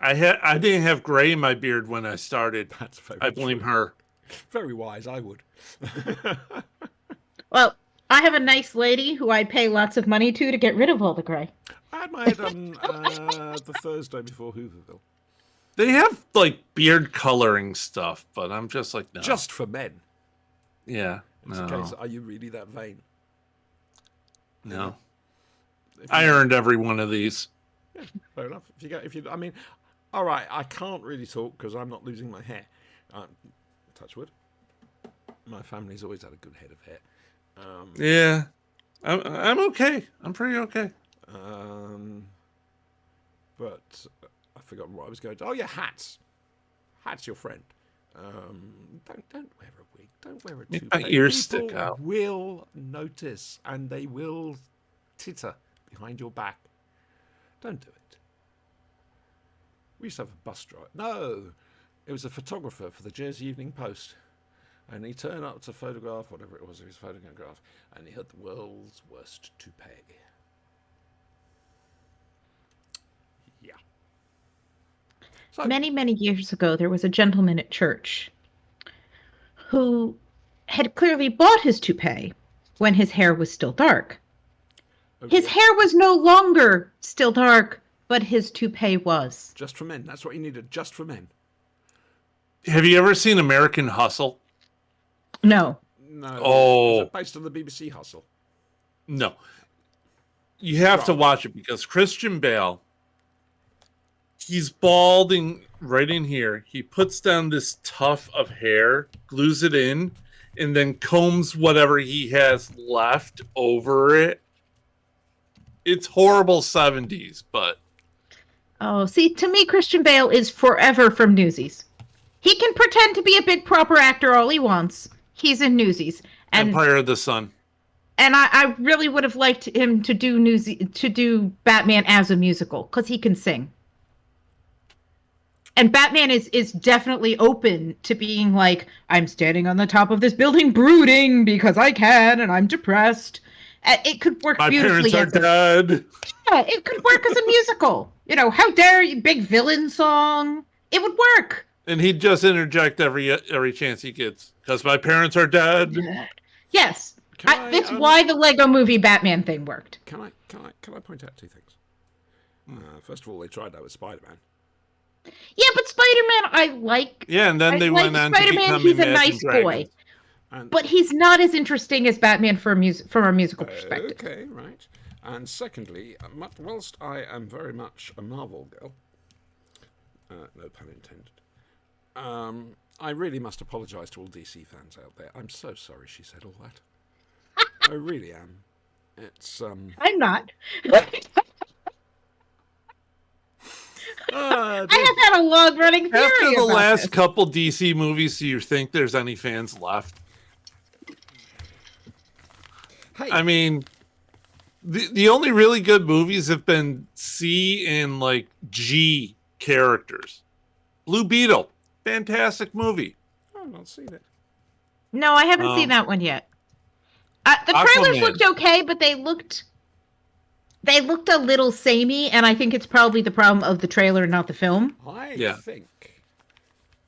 I didn't have gray in my beard when I started. That's very I blame true. her. Very wise, I would. Well, I have a nice lady who I'd pay lots of money to get rid of all the gray. I had my hair done the Thursday before Hooverville. They have like beard coloring stuff, but I'm just like, no. Just for men. Yeah. It's No. a case, are you really that vain? No. If I you- earned every one of these. Fair enough. I mean, all right, I can't really talk because I'm not losing my hair. Touch wood. My family's always had a good head of hair. Yeah. I'm okay. I'm pretty okay. But I've forgotten what I was going to. Oh yeah, hats. Hats, your friend. Don't wear a wig. Don't wear a Make toupee. my ears People stick out. will notice and they will titter behind your back. Don't do it. We used to have a bus driver. No, it was a photographer for the Jersey Evening Post. And he turned up to photograph whatever it was he was photograph, and he had the world's worst toupee. Yeah. So, Many, many years ago, there was a gentleman at church who had clearly bought his toupee when his hair was still dark. His okay, hair was no longer still dark, but his toupee was. just for men. That's what you needed. Just for men. Have you ever seen American Hustle? No. No. Oh. Is it based on the BBC Hustle? No. You have to watch it because Christian Bale, he's balding right in here. He puts down this tuft of hair, glues it in, and then combs whatever he has left over it. It's horrible 70s, but Oh, see, to me, Christian Bale is forever from Newsies. He can pretend to be a big proper actor all he wants. He's in Newsies. And Empire of the Sun. And I really would have liked him to do Batman as a musical because he can sing. And Batman is definitely open to being like, I'm standing on the top of this building brooding because I can and I'm depressed. It could work My beautifully parents are dead. yeah, it could work as a musical. You know, how dare you, big villain song. It would work. And he'd just interject every chance he gets. Because my parents are dead. Yes. Can That's why the Lego movie Batman thing worked. Can I point out two things? First of all, they tried that with Spider-Man. Yeah, but Spider-Man, I like. Yeah, and then I they like went on Spider-Man, to become he's a Imagine nice Dragons. boy. And But he's not as interesting as Batman from a musical perspective. okay, right. And secondly, whilst I am very much a Marvel girl, no pun intended, I really must apologise to all DC fans out there. I'm so sorry she said all that. I really am. It's I'm not. uh, I have had a long-running theory After the about last this. couple DC movies, do you think there's any fans left? hey, I mean, the only really good movies have been C and like G characters. Blue Beetle, fantastic movie. I've not seen it. No, I haven't seen that one yet. The trailers Aquaman. looked okay, but they looked a little samey, and I think it's probably the problem of the trailer, not the film. I think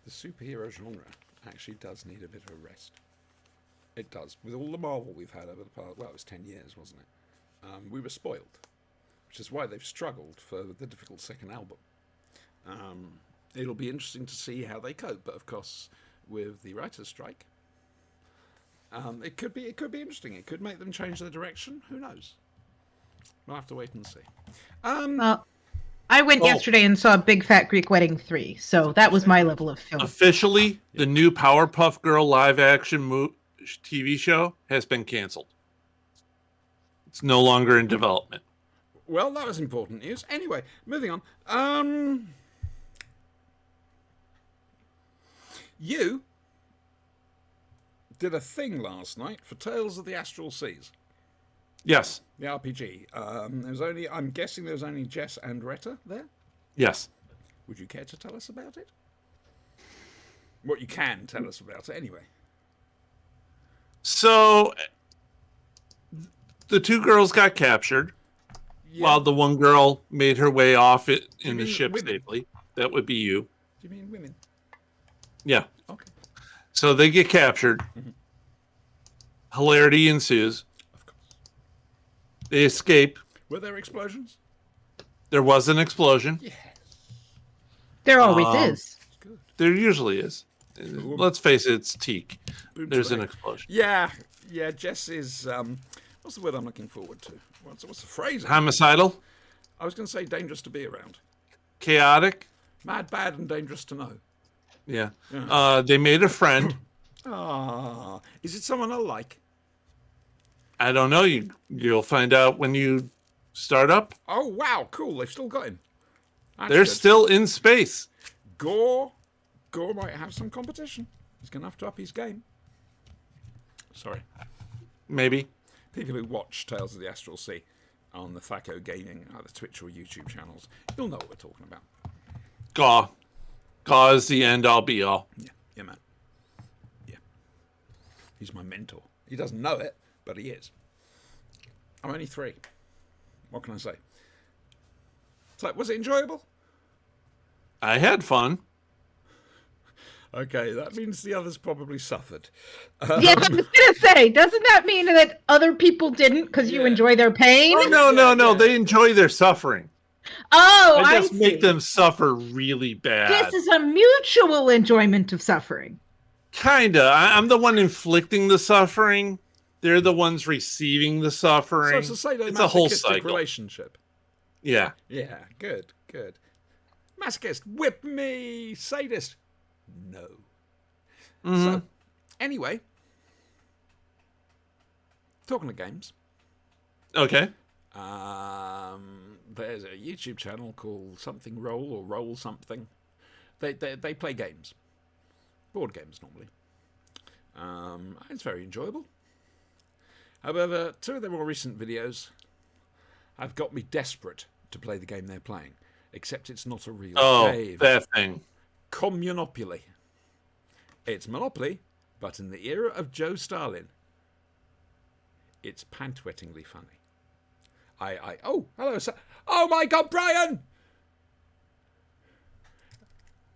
the superhero genre actually does need a bit of a rest. It does. With all the Marvel we've had over the past, well, it was 10 years, wasn't it? We were spoiled, which is why they've struggled for the difficult second album. It'll be interesting to see how they cope, but of course, with the writers' strike, it could be interesting. It could make them change their direction. Who knows? We'll have to wait and see. Well, I went yesterday and saw Big Fat Greek Wedding 3, so that was my level of film. Officially, the new Powerpuff Girl live-action TV show has been canceled. It's no longer in development. Well, that was important news. Anyway, moving on. You did a thing last night for Tales of the Astral Seas, Yes, the RPG. I'm guessing there was only Jess and Retta there. yes. Would you care to tell us about it? What you can tell us about it, anyway. So, the two girls got captured, Yeah. while the one girl made her way off it in the mean ship women? safely. That would be you. Do you mean women? Yeah. Okay. So they get captured. Hilarity ensues. Of course. They escape. Were there explosions? There was an explosion. Yes. There always is. Good. There usually is. Let's face it, it's teak. Boom There's an shebang. explosion. Yeah. Jess is. What's the word I'm looking forward to? What's the phrase? Homicidal, I was going to say dangerous to be around. chaotic. Mad, bad, and dangerous to know. Yeah. They made a friend. Ah, is it someone I like? I don't know. You'll find out when you start up. Oh wow, cool! They've still got him. That's They're good. still in space. Gore might have some competition. He's going to have to up his game. Sorry, Maybe. people who watch Tales of the Astral Sea on the Thaco Gaming, either Twitch or YouTube channels, you'll know what we're talking about. Gaw. Gaw is the end all be all. Yeah, man. Yeah, he's my mentor. He doesn't know it, but he is. I'm only 3. What can I say? So, was it enjoyable? I had fun. Okay, that means the others probably suffered. Yeah, I was gonna say, doesn't that mean that other people didn't because you Yeah. enjoy their pain? Oh, no. They enjoy their suffering. Oh, I I just see. make them suffer really bad. This is a mutual enjoyment of suffering. Kinda. I'm the one inflicting the suffering. They're the ones receiving the So suffering. it's a It's a whole sadomasochistic cycle. relationship. Yeah. Yeah, good. Masochist, whip me. Sadist, no. So, anyway, talking of games, Okay. there's a YouTube channel called Something Roll or Roll Something. They play games, board games normally. It's very enjoyable. However, 2 of their more recent videos have got me desperate to play the game they're playing, except it's not a real game. That thing. Communopoly. It's Monopoly, but in the era of Joe Stalin. It's pant-wettingly funny. Oh, hello, sir. Oh my God, Brian!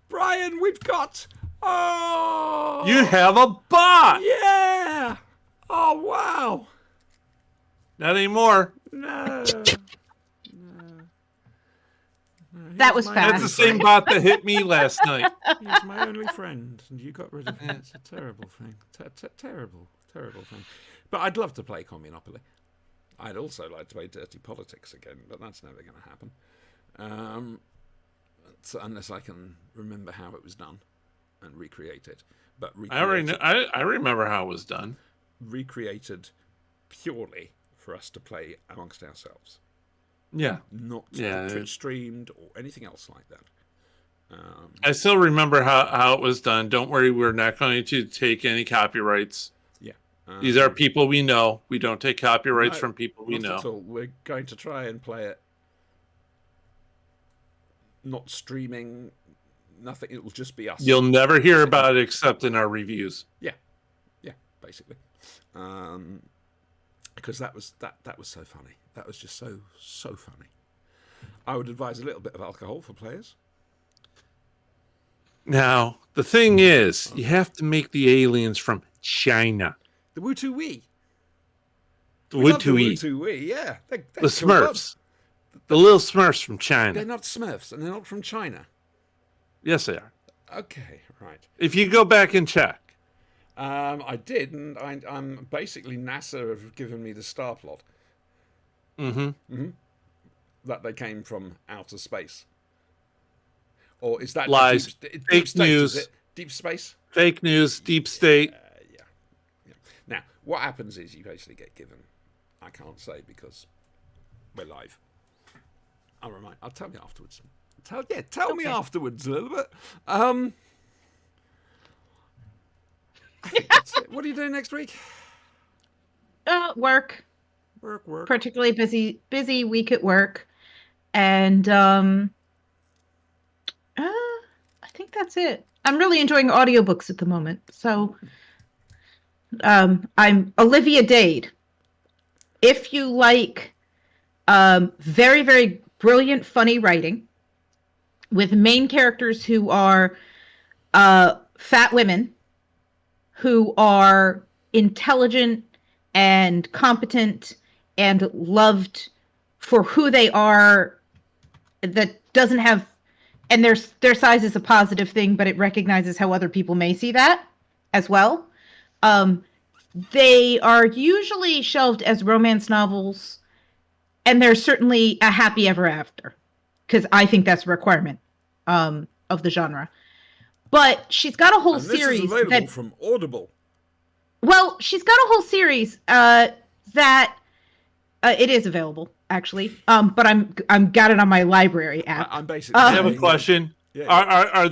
Brian, we've got... Oh! You have a bot! Yeah! Oh, wow! Not anymore. No. That was my fast. That's the same bot that hit me last night. He's my only friend, and you got rid of him. It's a terrible thing. Terrible, terrible thing. But I'd love to play Communopoly. I'd also like to play Dirty Politics again, but that's never going to happen. Unless I can remember how it was done and recreate it. But I remember how it was done. recreated purely for us to play amongst ourselves. Yeah. Not Yeah. Twitch streamed or anything else like that. I still remember how it was done. Don't worry, we're not going to take any copyrights. Yeah. These are people we know. We don't take copyrights No, from people we not know. at all. We're going to try and play it. Not streaming, nothing. It will just be us. You'll never hear about it except in our reviews. Yeah, basically. Because that was so funny. That was just so funny. I would advise a little bit of alcohol for players. Now, the thing is, you have to make the aliens from China. The Wutu Wee. The We love the Wutu-Wee. Wutu Wee, yeah. They're The cool Smurfs. bugs. The little Smurfs from They're China. not Smurfs, and they're not from China. Yes, they are. Okay, right. If you go back and check. I did, and I'm basically NASA have given me the star plot Mm-hmm. that they came from outer space. Or is that Lies. Deep Fake space, news. Is it? Deep space? Fake news, deep state. Yeah. Now, what happens is you basically get given. I can't say because we're live. I'll tell you afterwards. Tell me afterwards a little bit. I think that's it. What are you doing next week? Work. Work. Particularly busy week at work, and I think that's it. I'm really enjoying audiobooks at the moment. So I'm Olivia Dade. If you like very, very brilliant, funny writing with main characters who are fat women who are intelligent and competent and loved for who they are, that doesn't have, and their size is a positive thing, but it recognizes how other people may see that as well. They are usually shelved as romance novels, and there's certainly a happy ever after, because I think that's a requirement of the genre. But she's got a whole And this series is available that, from Audible. well, she's got a whole series that it is available actually, but I'm got it on my library app. I'm basically. I have a saying- question. Yeah. Are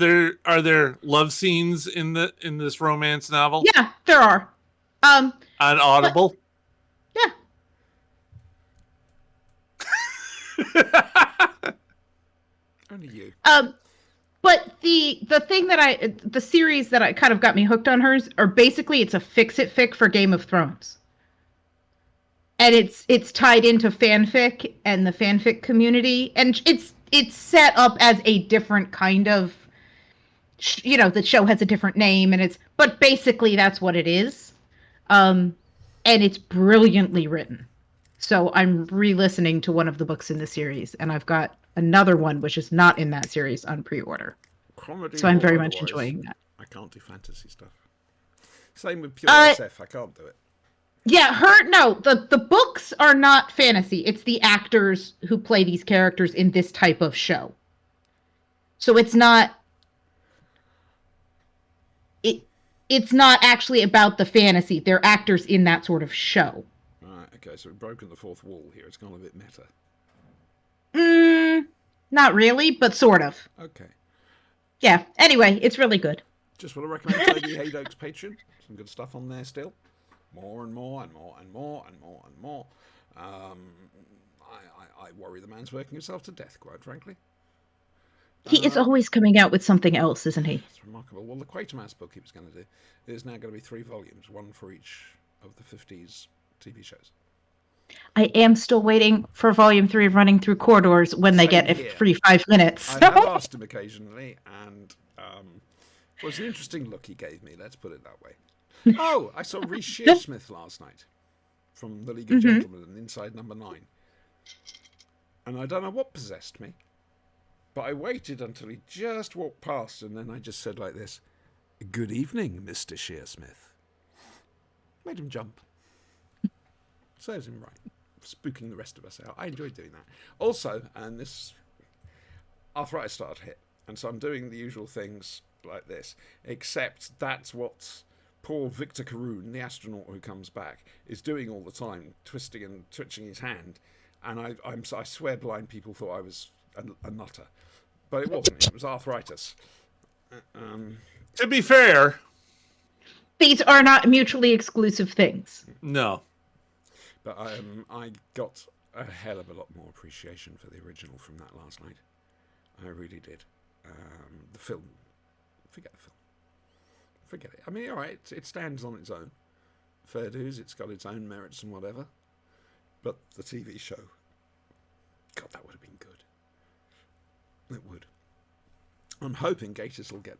there love scenes in this romance novel Yeah, there are. on Audible? Yeah. Only you. But the thing that the series that I kind of got me hooked on hers are basically it's a fix-it fic for Game of Thrones. And it's tied into fanfic and the fanfic community, and it's set up as a different kind of, the show has a different name, but basically that's what it is. And it's brilliantly written. So I'm re-listening to one of the books in the series, and I've got another one which is not in that series on pre-order. Comedy So I'm or very much otherwise. enjoying that. I can't do fantasy stuff. Same with pure Uh, SF. I can't do it. Yeah, the books are not fantasy. It's the actors who play these characters in this type of show. So it's not it's not actually about the fantasy. They're actors in that sort of show. Right. Okay. So we've broken the fourth wall here. It's gone a bit meta. Not really, but sort of. Okay. Yeah. Anyway, it's really good. Just want to recommend Toby Haydock's Patreon. Some good stuff on there still. more and more and more and more and more and more. I worry the man's working himself to death, quite frankly. He is always coming out with something else, isn't he? It's remarkable. Well, the Quatermass book he was going to do is now going to be 3 volumes, one for each of the 50s TV shows. I am still waiting for Volume 3 of Running Through Corridors when they Same get a here. free 5 minutes. I have asked him occasionally, and it was an interesting look he gave me, let's put it that way. Oh, I saw Reece Shearsmith last night from the League of Gentlemen, Inside Number 9. And I don't know what possessed me, but I waited until he just walked past, and then I just said like this, "Good evening, Mr. Shearsmith." Made him jump. Serves him right. Spooking the rest of us out. I enjoyed doing that. Also, and this arthritis started to hit, and so I'm doing the usual things like this, except that's what poor Victor Caroon, the astronaut who comes back, is doing all the time, twisting and twitching his hand. And I swear blind people thought I was a nutter. But it wasn't. It was arthritis. To be fair, These are not mutually exclusive things. no. But I got a hell of a lot more appreciation for the original from that last night. I really did. The film. Forget the film. Forget it. I mean, all right, it stands on its own. Fair dues, it's got its own merits and whatever. But the TV show, God, that would have been good. It would. I'm hoping Gatiss will get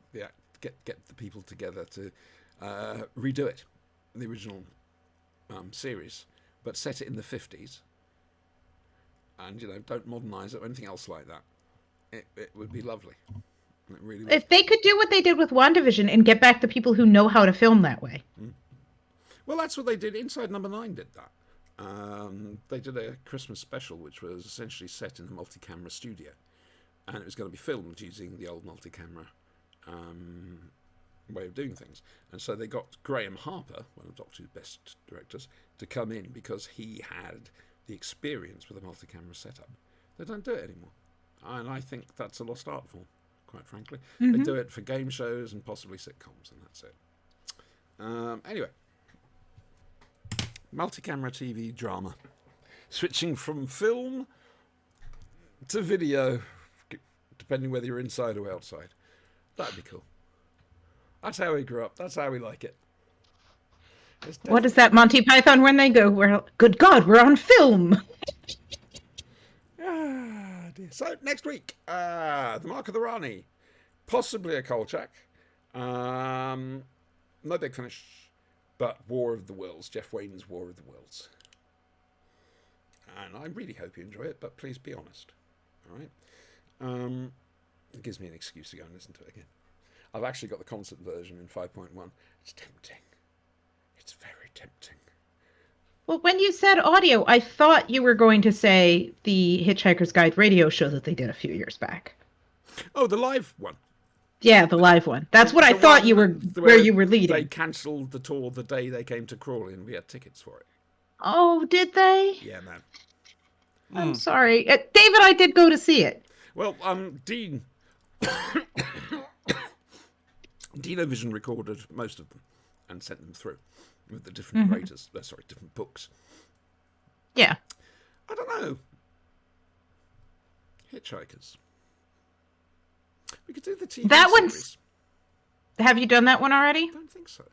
the people together to redo it, the original series, but set it in the 50s. And, don't modernise it or anything else like that. It would be lovely. It really would. If they could do what they did with WandaVision and get back the people who know how to film that way. Well, that's what they did. Inside Number 9 did that. They did a Christmas special, which was essentially set in a multi-camera studio. And it was going to be filmed using the old multi-camera way of doing things. And so they got Graham Harper, one of Doctor Who's best directors, to come in because he had the experience with a multi-camera setup. They don't do it anymore. And I think that's a lost art form, quite frankly. They do it for game shows and possibly sitcoms, and that's it. Anyway. Multi-camera TV drama. Switching from film to video, depending whether you're inside or outside. That'd be cool. That's how we grew up. That's how we like it. What is that Monty Python when they go, good God, we're on film. Ah, dear. So, next week, The Mark of the Rani. Possibly a Kolchak. No Big Finish. But War of the Worlds, Jeff Wayne's War of the Worlds. And I really hope you enjoy it, but please be honest. All right? It gives me an excuse to go and listen to it again. I've actually got the concert version in 5.1. It's tempting. It's very tempting. Well, when you said audio, I thought you were going to say the Hitchhiker's Guide radio show that they did a few years back. Oh, the live one. Yeah, the live one. That's what I thought you were, where you were leading. They cancelled the tour the day they came to Crawley and we had tickets for it. Oh, did they? Yeah, man. I'm sorry. David, I did go to see it. Well, Dean... Dinovision recorded most of them and sent them through with the different narrators. Different books. Yeah. I don't know. Hitchhikers. We could do the TV That series. one's... Have you done that one already? I don't think so.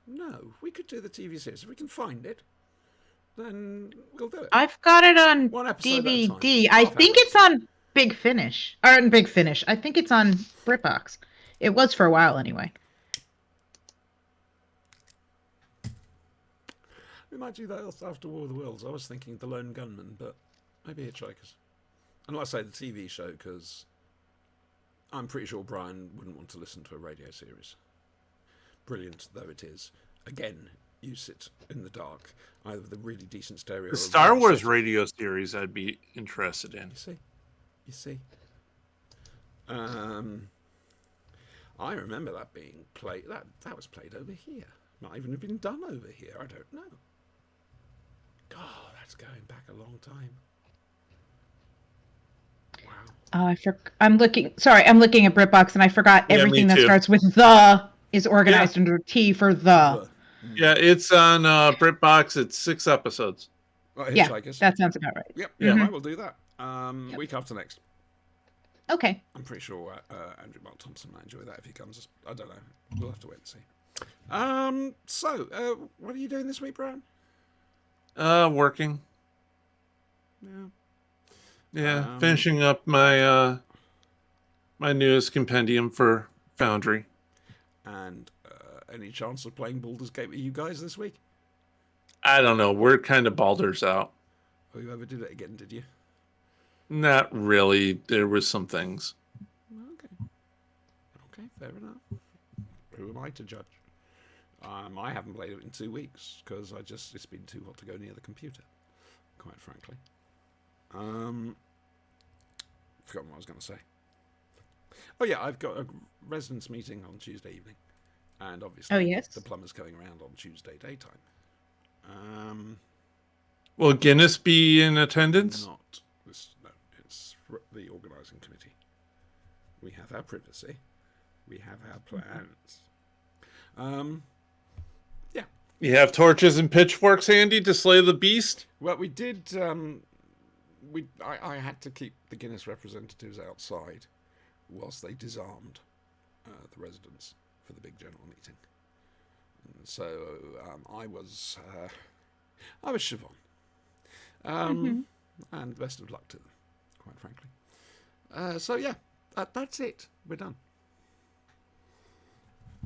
No, we could do the TV series. If we can find it, then we'll do it. I've got it on One episode at a time. DVD. I think it's on Big Finish. Or on Big Finish. I think it's on BritBox. It was for a while anyway. We might do that after War of the Worlds. I was thinking The Lone Gunman, but maybe Hitchhikers. And like I say, the TV show, because I'm pretty sure Brian wouldn't want to listen to a radio series. Brilliant though it is. Again, you sit in the dark, either with a really decent stereo. The or a Star really Wars set- radio series I'd be interested in. You see. I remember that being played. That was played over here. Might even have been done over here. I don't know. God, that's going back a long time. Wow. I'm looking at BritBox and I forgot Yeah, everything me that too. starts with the is organized under T for the. Yeah, it's on BritBox. It's 6 episodes. Yeah, Hitchhikers. that sounds about right. Yep. Yeah. I will do that. Week after next. Okay. I'm pretty sure Andrew Mark Thompson might enjoy that if he comes. I don't know. We'll have to wait and see. So, what are you doing this week, Brian? Working. Yeah. Yeah, finishing up my my newest compendium for Foundry. And any chance of playing Baldur's Gate with you guys this week? I don't know. We're kind of Baldur's out. Oh, you ever did it again, did you? Not really. There was some things. Okay, fair enough. Who am I to judge? I haven't played it in 2 weeks because it's been too hot to go near the computer, quite frankly. Forgotten what I was going to say. Oh yeah, I've got a residents meeting on Tuesday evening, and obviously, Oh, yes. the plumber's coming around on Tuesday daytime. Will Guinness be in attendance? Not this. No, it's the organising committee. We have our privacy. We have our plans. Yeah. You have torches and pitchforks handy to slay the beast? Well, we did. I had to keep the Guinness representatives outside whilst they disarmed the residents for the big general meeting. And so I was Siobhan. And best of luck to them, quite frankly. So yeah, that's it. We're done.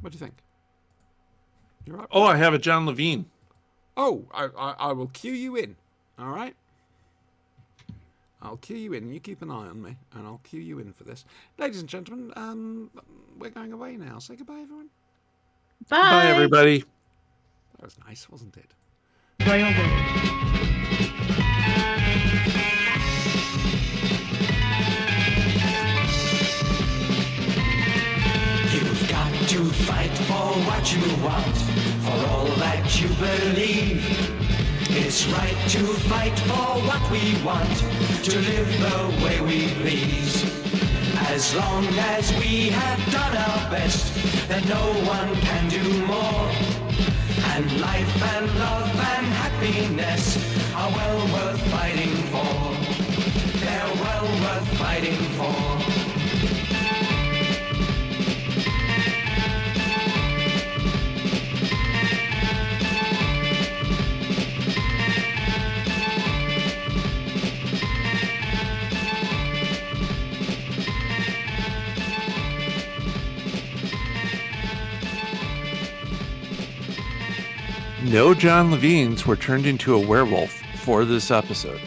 What do you think? You're right. Oh, I have a John Levine. Oh, I will cue you in. All right. I'll cue you in. You keep an eye on me, and I'll cue you in for this, ladies and gentlemen. We're going away now. Say goodbye, everyone. Bye. Bye, everybody. That was nice, wasn't it? Royal Wedding. You've got to fight for what you want, for all that you believe. It's right to fight for what we want, to live the way we please. As long as we have done our best, then no one can do more. And life and love and happiness are well worth fighting for. They're well worth fighting for. No John Levines were turned into a werewolf for this episode.